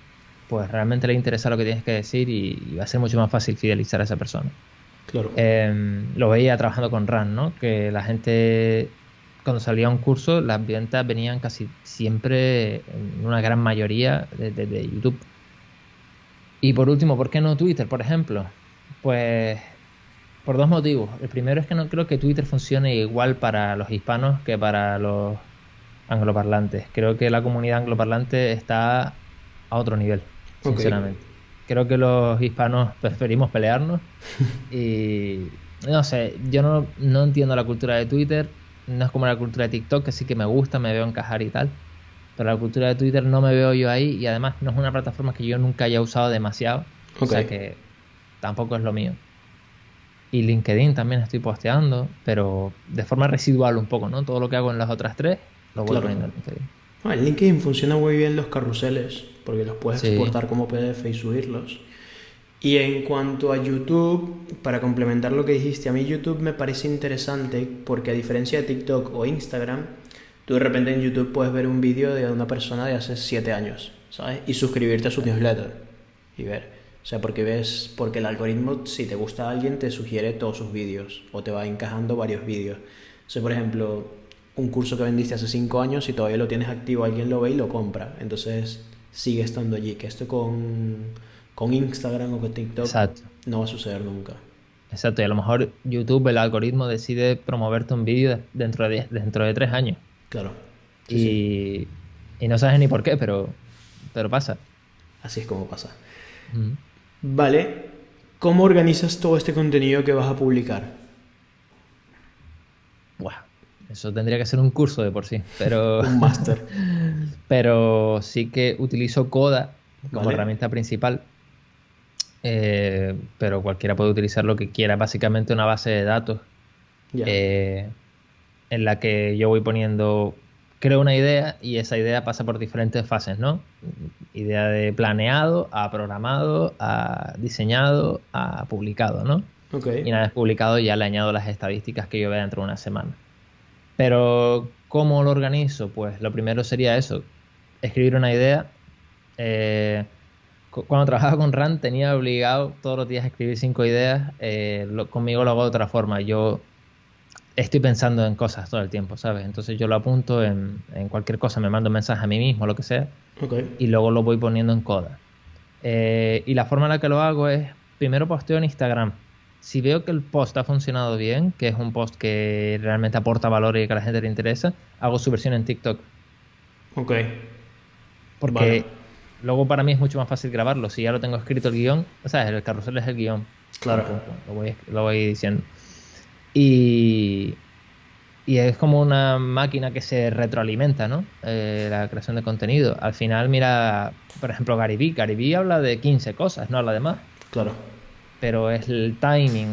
pues realmente le interesa lo que tienes que decir y va a ser mucho más fácil fidelizar a esa persona. Claro. Lo veía trabajando con RAN, ¿no? Que la gente, cuando salía un curso, las ventas venían casi siempre, en una gran mayoría, de YouTube. Y por último, ¿por qué no Twitter, por ejemplo? Pues por dos motivos. El primero es que no creo que Twitter funcione igual para los hispanos que para los angloparlantes. Creo que la comunidad angloparlante está a otro nivel, Ok. sinceramente. Creo que los hispanos preferimos pelearnos y no sé, yo no entiendo la cultura de Twitter, no es como la cultura de TikTok, que sí que me gusta, me veo encajar y tal, pero la cultura de Twitter no me veo yo ahí y además no es una plataforma que yo nunca haya usado demasiado, o Ok. sea que tampoco es lo mío. Y LinkedIn también estoy posteando, pero de forma residual un poco, ¿no? Todo lo que hago en las otras tres lo voy Claro. poniendo en LinkedIn. En LinkedIn funciona muy bien los carruseles porque los puedes Sí, exportar como PDF y subirlos. Y en cuanto a YouTube, para complementar lo que dijiste, a mí YouTube me parece interesante porque a diferencia de TikTok o Instagram, tú de repente en YouTube puedes ver un vídeo de una persona de hace 7 años, ¿sabes? Y suscribirte a su newsletter y ver. O sea, porque el algoritmo, si te gusta a alguien, te sugiere todos sus vídeos o te va encajando varios vídeos. O sea, por ejemplo, un curso que vendiste hace 5 años, si todavía lo tienes activo, alguien lo ve y lo compra. Entonces sigue estando allí. Que esto con Instagram o con TikTok Exacto. no va a suceder nunca. Exacto, y a lo mejor YouTube, el algoritmo decide promoverte un vídeo dentro de 3 años. Claro. Sí. Y no sabes ni por qué, pero pasa. Así es como pasa. Mm. Vale. ¿Cómo organizas todo este contenido que vas a publicar? Buah, eso tendría que ser un curso de por sí, pero, Un máster. pero sí que utilizo Coda como Vale. herramienta principal. Pero cualquiera puede utilizar lo que quiera, básicamente una base de datos Ya. en la que yo voy creo una idea y esa idea pasa por diferentes fases, ¿no? Idea de planeado, a programado, a diseñado, a publicado, ¿no? Ok. Y una vez publicado ya le añado las estadísticas que yo vea dentro de una semana. Pero, ¿cómo lo organizo? Pues lo primero sería eso, escribir una idea. Cuando trabajaba con RAN tenía obligado todos los días a escribir 5 ideas. Conmigo lo hago de otra forma. Yo estoy pensando en cosas todo el tiempo, ¿sabes? Entonces yo lo apunto en cualquier cosa, me mando un mensaje a mí mismo, lo que sea, Ok. y luego lo voy poniendo en Coda. Y la forma en la que lo hago es, primero posteo en Instagram. Si veo que el post ha funcionado bien, que es un post que realmente aporta valor y que a la gente le interesa, hago su versión en TikTok. Ok. Porque Vale. luego para mí es mucho más fácil grabarlo. Si ya lo tengo escrito el guión, ¿sabes? El carrusel es el guión. Claro. Lo voy diciendo. Y es como una máquina que se retroalimenta, ¿no? La creación de contenido. Al final, mira, por ejemplo, Gary Vee. Gary Vee habla de 15 cosas, no habla de más. Claro. Pero es el timing,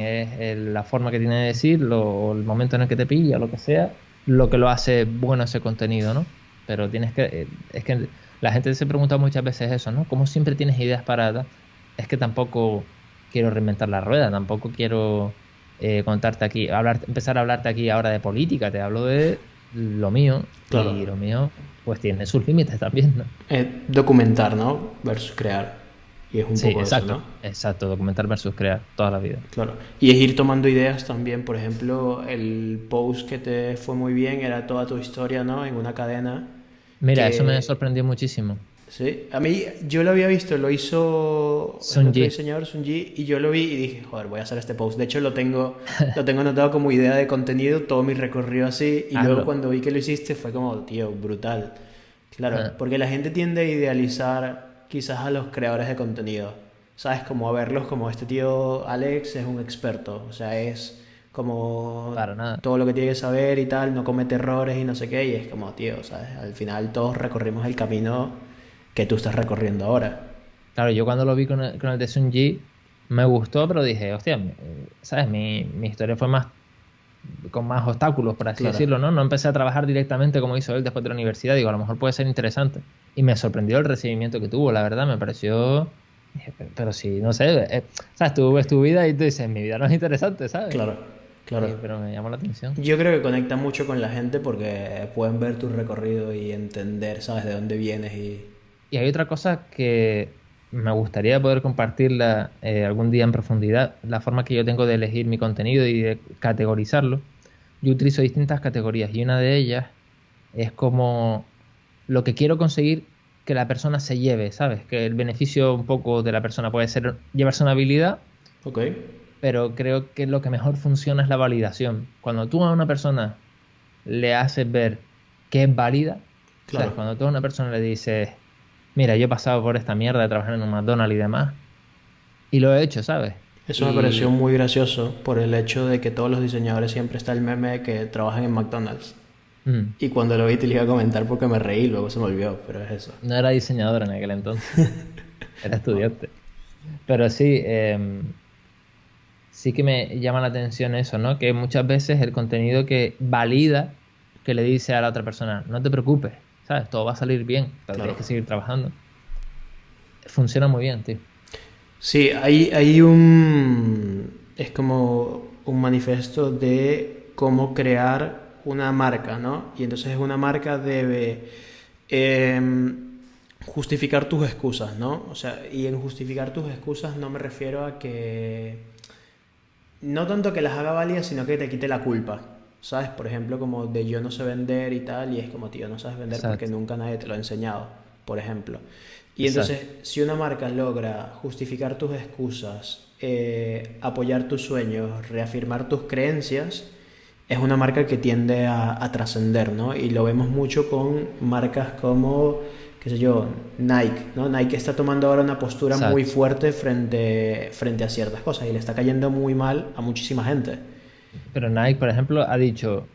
la forma que tiene de decirlo, o el momento en el que te pilla, lo que sea, lo que lo hace bueno ese contenido, ¿no? Pero es que la gente se pregunta muchas veces eso, ¿no? ¿Cómo siempre tienes ideas paradas? Es que tampoco quiero reinventar la rueda, tampoco quiero contarte aquí, empezar a hablarte aquí ahora de política, te hablo de lo mío, Claro. y lo mío pues tiene sus límites también, ¿no? Documentar, ¿no? Versus crear. Y es un Sí, poco exacto, eso, ¿no? exacto, documentar versus crear toda la vida. Claro. Y es ir tomando ideas también. Por ejemplo, el post que te fue muy bien era toda tu historia, ¿no? En una cadena. Mira, eso me Que sorprendió muchísimo. sí, a mí yo lo había visto, lo hizo el Sun otro Yi. diseñador, Sunji, y yo lo vi y dije, joder, voy a hacer este post. De hecho, lo tengo anotado como idea de contenido, todo mi recorrido así, y luego Hazlo. cuando vi que lo hiciste fue como, tío, brutal. Claro, Ah, porque la gente tiende a idealizar quizás a los creadores de contenido, ¿sabes? Como a verlos como este tío Alex es un experto, o sea, es como para nada. todo lo que tiene que saber y tal, no comete errores y no sé qué, y es como, tío, ¿sabes? Al final todos recorrimos el camino que tú estás recorriendo ahora. Claro, yo cuando lo vi con el de Sun Yi me gustó, pero dije, hostia, ¿sabes? Mi historia fue con más obstáculos, por así Claro. decirlo, ¿no? No empecé a trabajar directamente como hizo él después de la universidad. Digo, a lo mejor puede ser interesante. Y me sorprendió el recibimiento que tuvo, la verdad, me pareció... Dije, pero sí, no sé, ¿sabes? Tú ves tu vida y tú dices, mi vida no es interesante, ¿sabes? Claro, claro. Pero me llamó la atención. Yo creo que conecta mucho con la gente porque pueden ver tu recorrido y entender, ¿sabes? De dónde vienes y... Y hay otra cosa que me gustaría poder compartirla algún día en profundidad, la forma que yo tengo de elegir mi contenido y de categorizarlo. Yo utilizo distintas categorías y una de ellas es como lo que quiero conseguir que la persona se lleve, ¿sabes? Que el beneficio un poco de la persona puede ser llevarse una habilidad, Ok, pero creo que lo que mejor funciona es la validación. Cuando tú a una persona le haces ver que es válida, claro. ¿sabes? Cuando tú a una persona le dices, mira, yo he pasado por esta mierda de trabajar en un McDonald's y demás, y lo he hecho, ¿sabes? Eso me pareció muy gracioso por el hecho de que todos los diseñadores siempre está el meme de que trabajan en McDonald's. Mm, Y cuando lo vi te lo iba a comentar porque me reí, luego se me olvidó, pero es eso. no era diseñador en aquel entonces, era estudiante. Pero sí, sí que me llama la atención eso, ¿no? Que muchas veces el contenido que valida, que le dice a la otra persona, no te preocupes, ¿sabes? Todo va a salir bien, pero Claro. tienes que seguir trabajando. Funciona muy bien, tío. Sí, hay un... Es como un manifiesto de cómo crear una marca, ¿no? Y entonces una marca debe justificar tus excusas, ¿no? O sea, y en justificar tus excusas no me refiero a que... No tanto que las haga válidas, sino que te quite la culpa. ¿Sabes? Por ejemplo, como de yo no sé vender y tal, y es como, tío, no sabes vender porque Exacto, nunca nadie te lo ha enseñado, por ejemplo. Y exacto. entonces, si una marca logra justificar tus excusas, apoyar tus sueños, reafirmar tus creencias, es una marca que tiende a trascender, ¿no? Y lo vemos mucho con marcas como, qué sé yo, Nike, ¿no? Nike está tomando ahora una postura muy Exacto. fuerte frente a ciertas cosas y le está cayendo muy mal a muchísima gente. Pero Nike, por ejemplo, ha dicho,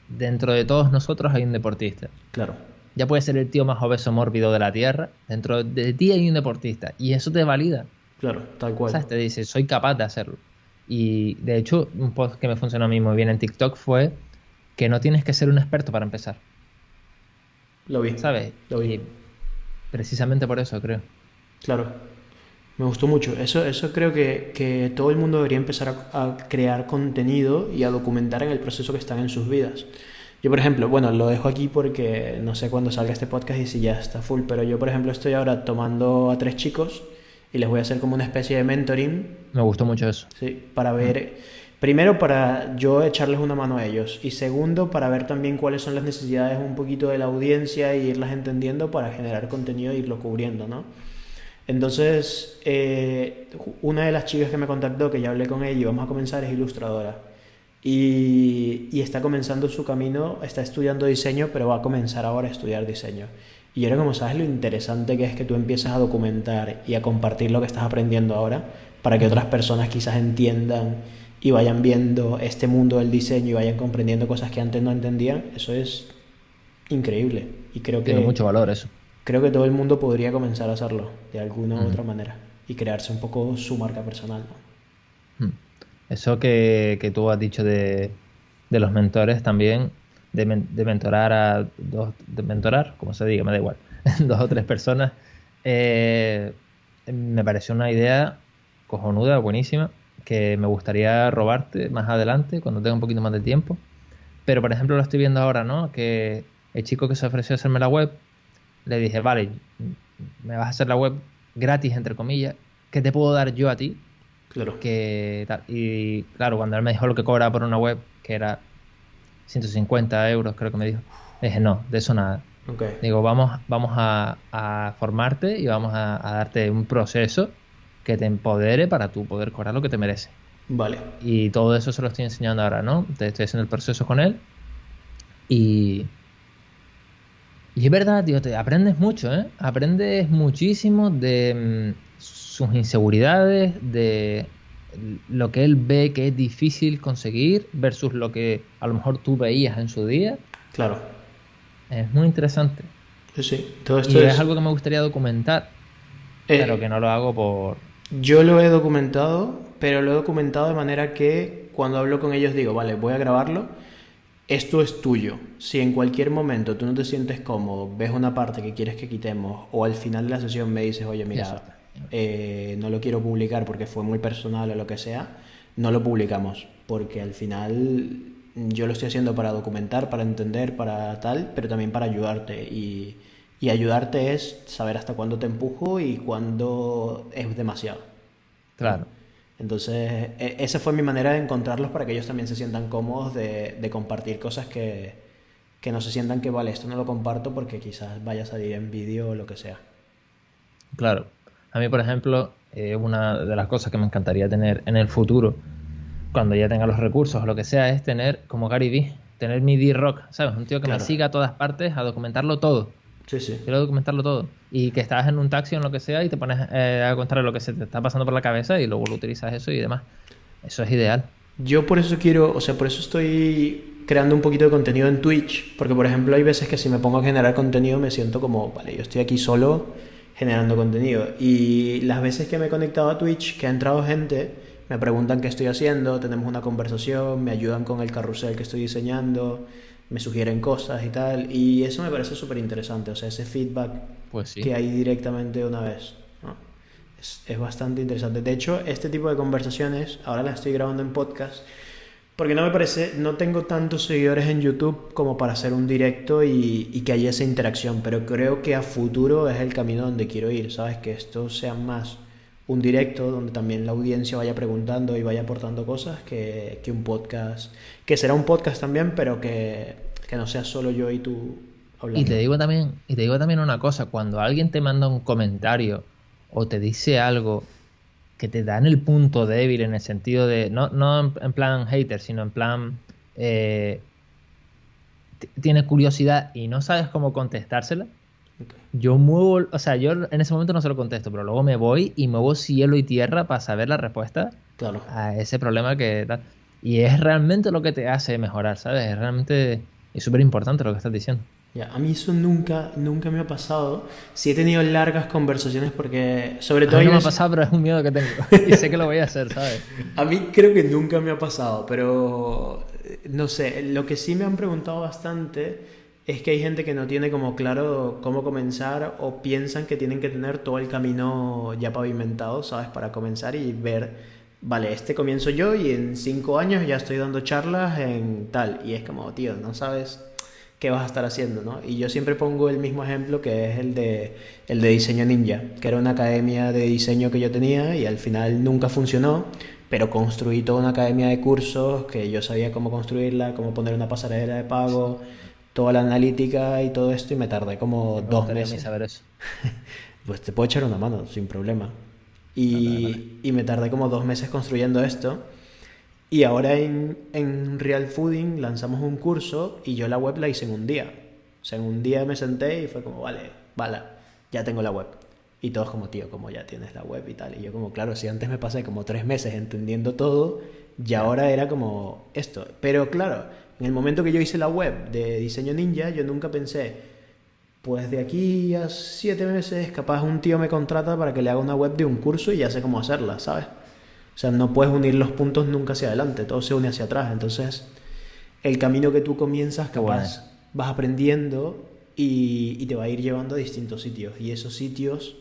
dentro de todos nosotros hay un deportista. Claro, Ya puede ser el tío más obeso mórbido de la Tierra, dentro de ti hay un deportista. Y eso te valida. claro, tal cual. ¿Sabes? Te dice, soy capaz de hacerlo. Y de hecho, un post que me funcionó a mí muy bien en TikTok fue que no tienes que ser un experto para empezar. Lo vi, ¿Sabes? lo vi. Y precisamente por eso creo. Claro, me gustó mucho. Eso creo que todo el mundo debería empezar a crear contenido y a documentar en el proceso que están en sus vidas. Yo, por ejemplo, bueno, lo dejo aquí porque no sé cuándo salga este podcast y si ya está full, pero yo, por ejemplo, estoy ahora tomando a 3 chicos y les voy a hacer como una especie de mentoring. Me gustó mucho eso. Sí, para Mm. ver, primero para yo echarles una mano a ellos y segundo para ver también cuáles son las necesidades un poquito de la audiencia y irlas entendiendo para generar contenido e irlo cubriendo, ¿no? Entonces, una de las chicas que me contactó, que ya hablé con ella y vamos a comenzar, es ilustradora. Y está comenzando su camino, está estudiando diseño, pero va a comenzar ahora a estudiar diseño. Y ahora como sabes lo interesante que es que tú empieces a documentar y a compartir lo que estás aprendiendo ahora, para que Ujú. otras personas quizás entiendan y vayan viendo este mundo del diseño y vayan comprendiendo cosas que antes no entendían, eso es increíble. Y creo Tiene que mucho valor eso. Creo que todo el mundo podría comenzar a hacerlo de alguna u Ujú. otra manera y crearse un poco su marca personal, ¿no? Mm. Eso que tú has dicho de los mentores también, de mentorar a dos, de mentorar, como se diga, me da igual, dos o tres personas, eh, me pareció una idea cojonuda, buenísima, que me gustaría robarte más adelante, cuando tenga un poquito más de tiempo. Pero, por ejemplo, lo estoy viendo ahora, ¿no? Que el chico que se ofreció a hacerme la web, le dije, vale, me vas a hacer la web gratis, entre comillas, ¿qué te puedo dar yo a ti? Claro. Que tal. Y claro, cuando él me dijo lo que cobraba por una web, que era 150 euros, creo que me dijo, le dije, no, de eso nada. Ok. Digo, vamos a formarte y vamos a darte un proceso que te empodere para tú poder cobrar lo que te mereces. Vale. Y todo eso se lo estoy enseñando ahora, ¿no? Te estoy haciendo el proceso con él y, y es verdad, tío, te aprendes mucho, ¿eh? Aprendes muchísimo de sus inseguridades, de lo que él ve que es difícil conseguir versus lo que a lo mejor tú veías en su día. Claro. Es muy interesante. Sí, sí. Todo esto Y es es... algo que me gustaría documentar, pero que eh, no lo hago por... yo lo he documentado, pero lo he documentado de manera que cuando hablo con ellos digo, vale, voy a grabarlo. Esto es tuyo. Si en cualquier momento tú no te sientes cómodo, ves una parte que quieres que quitemos o al final de la sesión me dices, oye, Eso mira, está genial. no lo quiero publicar porque fue muy personal o lo que sea, no lo publicamos. Porque al final yo lo estoy haciendo para documentar, para entender, para tal, pero también para ayudarte. Y ayudarte es saber hasta cuándo te empujo y cuándo es demasiado, ¿no? Claro. Entonces, esa fue mi manera de encontrarlos para que ellos también se sientan cómodos de compartir cosas que no se sientan que, vale, esto no lo comparto porque quizás vaya a salir en vídeo o lo que sea. Claro. A mí, por ejemplo, una de las cosas que me encantaría tener en el futuro, cuando ya tenga los recursos o lo que sea, es tener como Gary Vee, tener mi D-Rock, ¿sabes? Un tío que me Claro, siga a todas partes a documentarlo todo. sí, sí, Quiero documentarlo todo. Y que estás en un taxi o en lo que sea y te pones a contar lo que se te está pasando por la cabeza y luego lo utilizas eso y demás. Eso es ideal. yo por eso quiero, o sea, por eso estoy creando un poquito de contenido en Twitch, porque por ejemplo hay veces que si me pongo a generar contenido me siento como, vale, yo estoy aquí solo generando contenido. Y las veces que me he conectado a Twitch, que ha entrado gente, me preguntan qué estoy haciendo, tenemos una conversación, me ayudan con el carrusel que estoy diseñando, me sugieren cosas y tal, y eso me parece súper interesante, o sea, ese feedback Pues sí. que hay directamente una vez, ¿no? Es bastante interesante. De hecho, este tipo de conversaciones ahora las estoy grabando en podcast porque no me parece, no tengo tantos seguidores en YouTube como para hacer un directo y que haya esa interacción, pero creo que a futuro es el camino donde quiero ir, ¿sabes? Que esto sea más un directo donde también la audiencia vaya preguntando y vaya aportando cosas que un podcast, que será un podcast también, pero que no sea solo yo y tú hablando. Y te digo también una cosa, cuando alguien te manda un comentario o te dice algo que te da en el punto débil, en el sentido de, no en plan hater, sino en plan eh, tienes curiosidad y no sabes cómo contestársela, Ok. yo muevo, o sea, yo en ese momento no se lo contesto, pero luego me voy y muevo cielo y tierra para saber la respuesta Claro. a ese problema que tal. Y es realmente lo que te hace mejorar, ¿sabes? Es realmente, es súper importante lo que estás diciendo. Ya, a mí eso nunca me ha pasado. Sí he tenido largas conversaciones porque, sobre A todo mí hay no me ha veces, pasado, pero es un miedo que tengo. Y sé que lo voy a hacer, ¿sabes? a mí creo que nunca me ha pasado, pero no sé, lo que sí me han preguntado bastante es que hay gente que no tiene como claro cómo comenzar o piensan que tienen que tener todo el camino ya pavimentado, ¿sabes? Para comenzar y ver, vale, este comienzo yo y en 5 años ya estoy dando charlas en tal. Y es como, tío, no sabes qué vas a estar haciendo, ¿no? Y yo siempre pongo el mismo ejemplo que es el de Diseño Ninja, que era una academia de diseño que yo tenía y al final nunca funcionó, pero construí toda una academia de cursos que yo sabía cómo construirla, cómo poner una pasarela de pago, toda la analítica y todo esto y me tardé como Me dos gustaría a mí meses. saber eso. Pues te puedo echar una mano sin problema. Vale, vale. Y me tardé como 2 meses construyendo esto. Y ahora en Real Fooding lanzamos un curso y yo la web la hice en un día. O sea, en un día me senté y fue como, vale, ya tengo la web. Y todos como, tío, como ya tienes la web y tal. Y yo como, claro, si antes me pasé como 3 meses entendiendo todo, y Ya. ahora era como esto. Pero claro, en el momento que yo hice la web de Diseño Ninja, yo nunca pensé, pues de aquí a 7 meses capaz un tío me contrata para que le haga una web de un curso y ya sé cómo hacerla, ¿sabes? O sea, no puedes unir los puntos nunca hacia adelante, todo se une hacia atrás. Entonces, el camino que tú comienzas, Qué buena es. capaz vas aprendiendo y te va a ir llevando a distintos sitios. Y esos sitios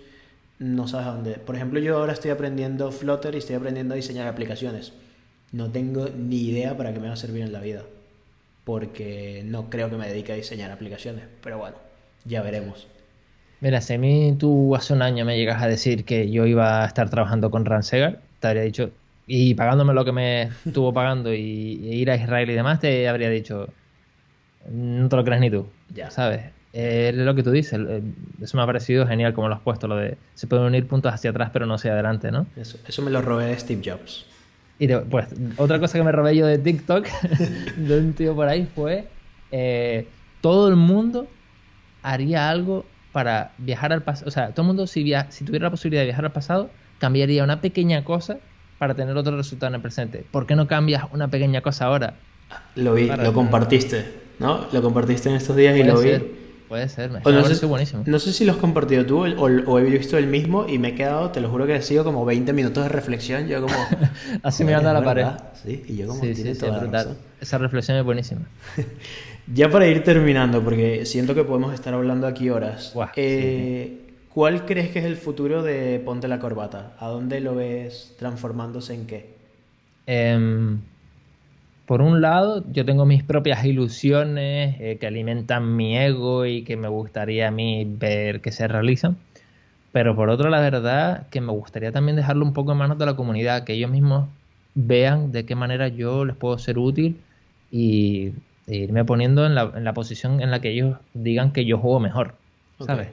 no sabes a dónde. Por ejemplo, yo ahora estoy aprendiendo Flutter y estoy aprendiendo a diseñar aplicaciones. No tengo ni idea para qué me va a servir en la vida. Porque no creo que me dedique a diseñar aplicaciones. Pero bueno, ya veremos. Mira, si a mí tú hace un año me llegas a decir que yo iba a estar trabajando con Ransegar, te habría dicho, y pagándome lo que me estuvo pagando y ir a Israel y demás, te habría dicho, no te lo crees ni tú, Ya, ¿sabes? ya, ya. Es lo que tú dices, eso me ha parecido genial como lo has puesto, lo de se pueden unir puntos hacia atrás pero no hacia adelante, ¿no? Eso me lo robé de Steve Jobs. Pues otra cosa que me robé yo de TikTok, de un tío por ahí, fue todo el mundo haría algo para viajar al pasado. O sea, todo el mundo, si tuviera la posibilidad de viajar al pasado, cambiaría una pequeña cosa para tener otro resultado en el presente. ¿Por qué no cambias una pequeña cosa ahora Lo vi, para lo tener... compartiste, ¿no? Lo compartiste en estos días y Puede lo ser, vi. puede ser. Es O que me no sé, parece buenísimo. no sé si lo has compartido tú o he visto el mismo y me he quedado, te lo juro que he sido como 20 minutos de reflexión. Yo como, Así joder, mirando a es la pared. verdad, sí, y yo como, Sí, tiene sí, sí, toda es la razón. brutal. Esa reflexión es buenísima. Ya para ir terminando, porque siento que podemos estar hablando aquí horas, Buah, sí, sí. ¿cuál crees que es el futuro de Ponte la Corbata? ¿A dónde lo ves transformándose en qué? Em, por un lado, yo tengo mis propias ilusiones que alimentan mi ego y que me gustaría a mí ver que se realizan. Pero por otro, la verdad, que me gustaría también dejarlo un poco en manos de la comunidad, que ellos mismos vean de qué manera yo les puedo ser útil y e irme poniendo en la posición en la que ellos digan que yo juego mejor, Ok, ¿sabes?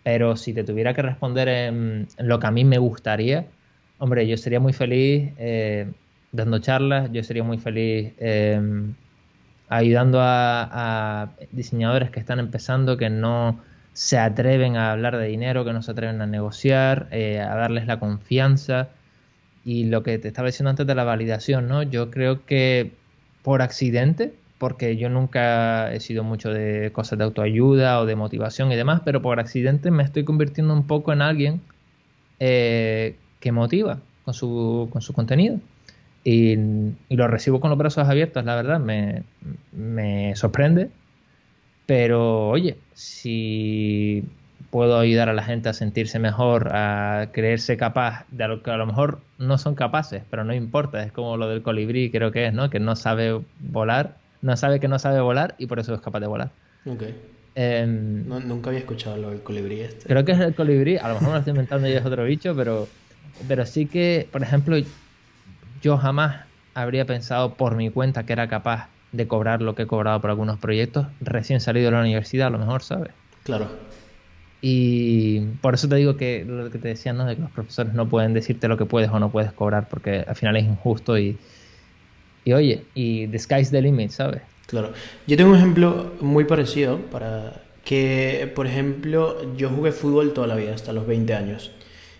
Pero si te tuviera que responder en lo que a mí me gustaría, hombre, yo sería muy feliz dando charlas, yo sería muy feliz ayudando a diseñadores que están empezando, que no se atreven a hablar de dinero, que no se atreven a negociar, a darles la confianza. Y lo que te estaba diciendo antes de la validación, ¿no? Yo creo que por accidente, porque yo nunca he sido mucho de cosas de autoayuda o de motivación y demás, pero por accidente me estoy convirtiendo un poco en alguien que motiva con su contenido. Y lo recibo con los brazos abiertos, la verdad, me sorprende. Pero oye, si puedo ayudar a la gente a sentirse mejor, a creerse capaz de lo que a lo mejor no son capaces, pero no importa. Es como lo del colibrí, creo que es, ¿no? Que no sabe volar, no sabe que no sabe volar y por eso es capaz de volar. Ok. Em, No, nunca había escuchado lo del colibrí este. Creo que es el colibrí, a lo mejor me lo estoy inventando y es otro bicho, pero sí que, por ejemplo, yo jamás habría pensado por mi cuenta que era capaz de cobrar lo que he cobrado por algunos proyectos recién salido de la universidad, a lo mejor, ¿sabes? Claro. Y por eso te digo que lo que te decía, ¿no? De que los profesores no pueden decirte lo que puedes o no puedes cobrar porque al final es injusto y oye, y the sky's the limit, ¿sabes? Claro. Yo tengo un ejemplo muy parecido para que, por ejemplo, yo jugué fútbol toda la vida, hasta los 20 años.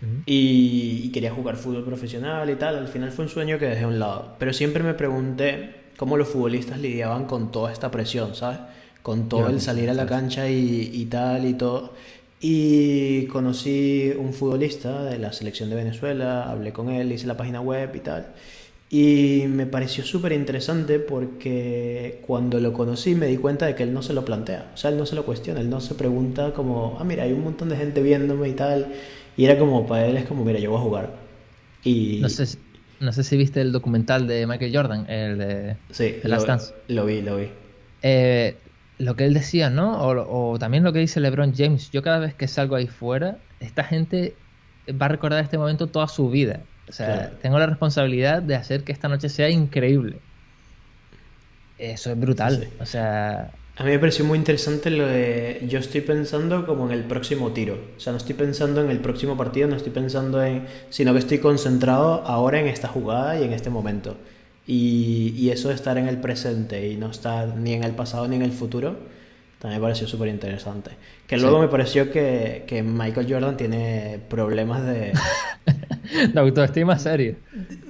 Ujú. Y quería jugar fútbol profesional y tal. Al final fue un sueño que dejé a un lado. Pero siempre me pregunté cómo los futbolistas lidiaban con toda esta presión, ¿sabes? Con Yo todo lo el mismo, salir a la ¿sabes? cancha y tal y todo. Y conocí un futbolista de la selección de Venezuela, hablé con él, hice la página web y tal. Y me pareció súper interesante porque cuando lo conocí me di cuenta de que él no se lo plantea, o sea, él no se lo cuestiona, él no se pregunta como, ah, mira, hay un montón de gente viéndome y tal. Y era como, para él es como, mira, yo voy a jugar. No Y sé, no sé si viste el documental de Michael Jordan, el de sí, The Last Dance. lo vi, lo vi. Eh, lo que él decía, ¿no? O también lo que dice LeBron James. Yo cada vez que salgo ahí fuera, esta gente va a recordar este momento toda su vida. O Claro. sea, tengo la responsabilidad de hacer que esta noche sea increíble. Eso es Sí, sí. brutal. O sea, A mí me pareció muy interesante lo de yo estoy pensando como en el próximo tiro. O sea, no estoy pensando en el próximo partido, no estoy pensando en, sino que estoy concentrado ahora en esta jugada y en este momento. Y eso de estar en el presente y no estar ni en el pasado ni en el futuro, también me pareció súper interesante. Que luego sí. me pareció que Michael Jordan tiene problemas De autoestima serio.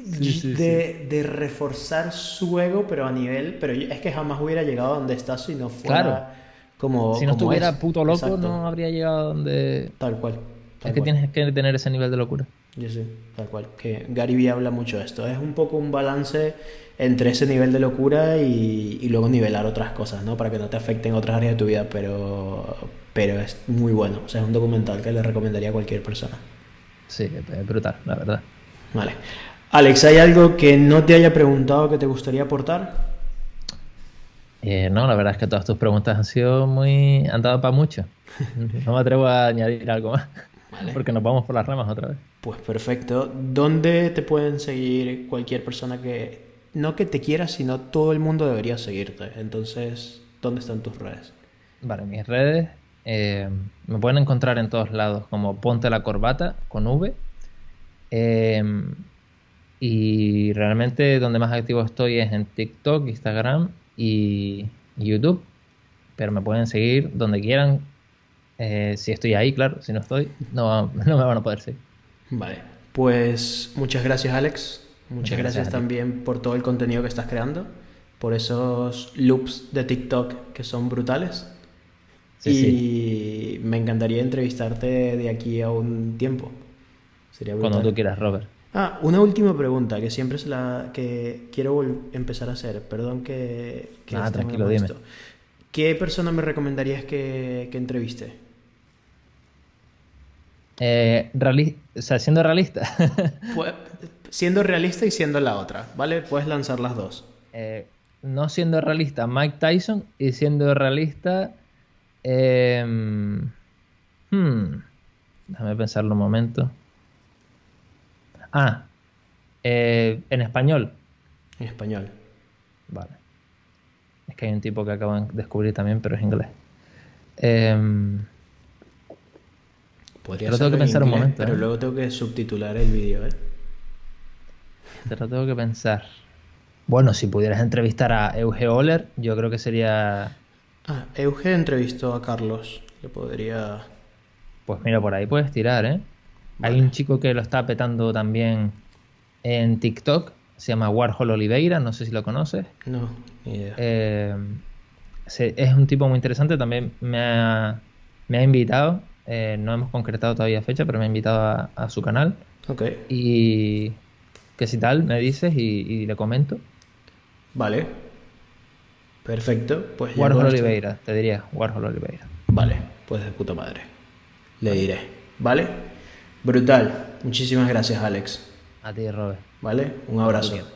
Sí, sí, sí. de reforzar su ego, pero a nivel, pero es que jamás hubiera llegado a donde está si no Claro. fuera como, Si no como es. estuviera puto loco, Exacto, no habría llegado donde... tal cual, Es tal que cual. tienes que tener ese nivel de locura. Yo sí, tal cual. Que Gary Vee habla mucho de esto. Es un poco un balance entre ese nivel de locura y luego nivelar otras cosas, ¿no? Para que no te afecten otras áreas de tu vida, pero es muy bueno. O sea, es un documental que le recomendaría a cualquier persona. Sí, es brutal, la verdad. Vale. Alex, ¿hay algo que no te haya preguntado que te gustaría aportar? No, la verdad es que todas tus preguntas han sido muy... han dado para mucho. No me atrevo a añadir algo más, Vale. porque nos vamos por las ramas otra vez. Pues perfecto. ¿Dónde te pueden seguir cualquier persona que, no que te quiera, sino todo el mundo debería seguirte? Entonces, ¿dónde están tus redes? Vale, mis redes me pueden encontrar en todos lados como Ponte la Corbata con V. eh, y realmente donde más activo estoy es en TikTok, Instagram y YouTube. Pero me pueden seguir donde quieran. Si estoy ahí, claro. Si no estoy, no me van a poder seguir. Vale. Pues muchas gracias, Alex. Muchas Muchas gracias gracias a ti. también por todo el contenido que estás creando, por esos loops de TikTok que son brutales. Sí, sí. Y me encantaría entrevistarte de aquí a un tiempo. Sería Cuando brutal. tú quieras, Robert. Ah, una última pregunta que siempre es la que quiero empezar a hacer. Perdón que Nada, esté muy tranquilo, dime. molesto. ¿Qué persona me recomendarías que entreviste? O sea, siendo realista. Pues, siendo realista y siendo la otra, ¿vale? Puedes lanzar las dos. Eh, no siendo realista, Mike Tyson. Y siendo realista, eh, déjame pensarlo un momento. Ah, en español. En español. Vale. Es que hay un tipo que acabo de descubrir también, pero es inglés. Eh, Podría te lo tengo que hacerlo en pensar un inglés, momento, pero ¿eh? luego tengo que subtitular el vídeo, ¿eh? Te lo tengo que pensar. Bueno, si pudieras entrevistar a Euge Oller, yo creo que sería... Ah, Euge entrevistó a Carlos. Le podría... Pues mira, por ahí puedes tirar, ¿eh? Hay Vale. un chico que lo está petando también en TikTok, se llama Warhol Oliveira, no sé si lo conoces. No, ni idea. Es un tipo muy interesante, también me ha invitado, no hemos concretado todavía fecha, pero me ha invitado a su canal. Ok. Y que si tal, me dices y le comento. Vale. Perfecto. Pues ya Warhol con esto... Oliveira, te diría, Warhol Oliveira. Vale. Pues de puta madre. Le diré, ¿vale? Brutal. Muchísimas gracias, Alex. A ti, Robert. ¿Vale? Un Cuando tú abrazo. quieras.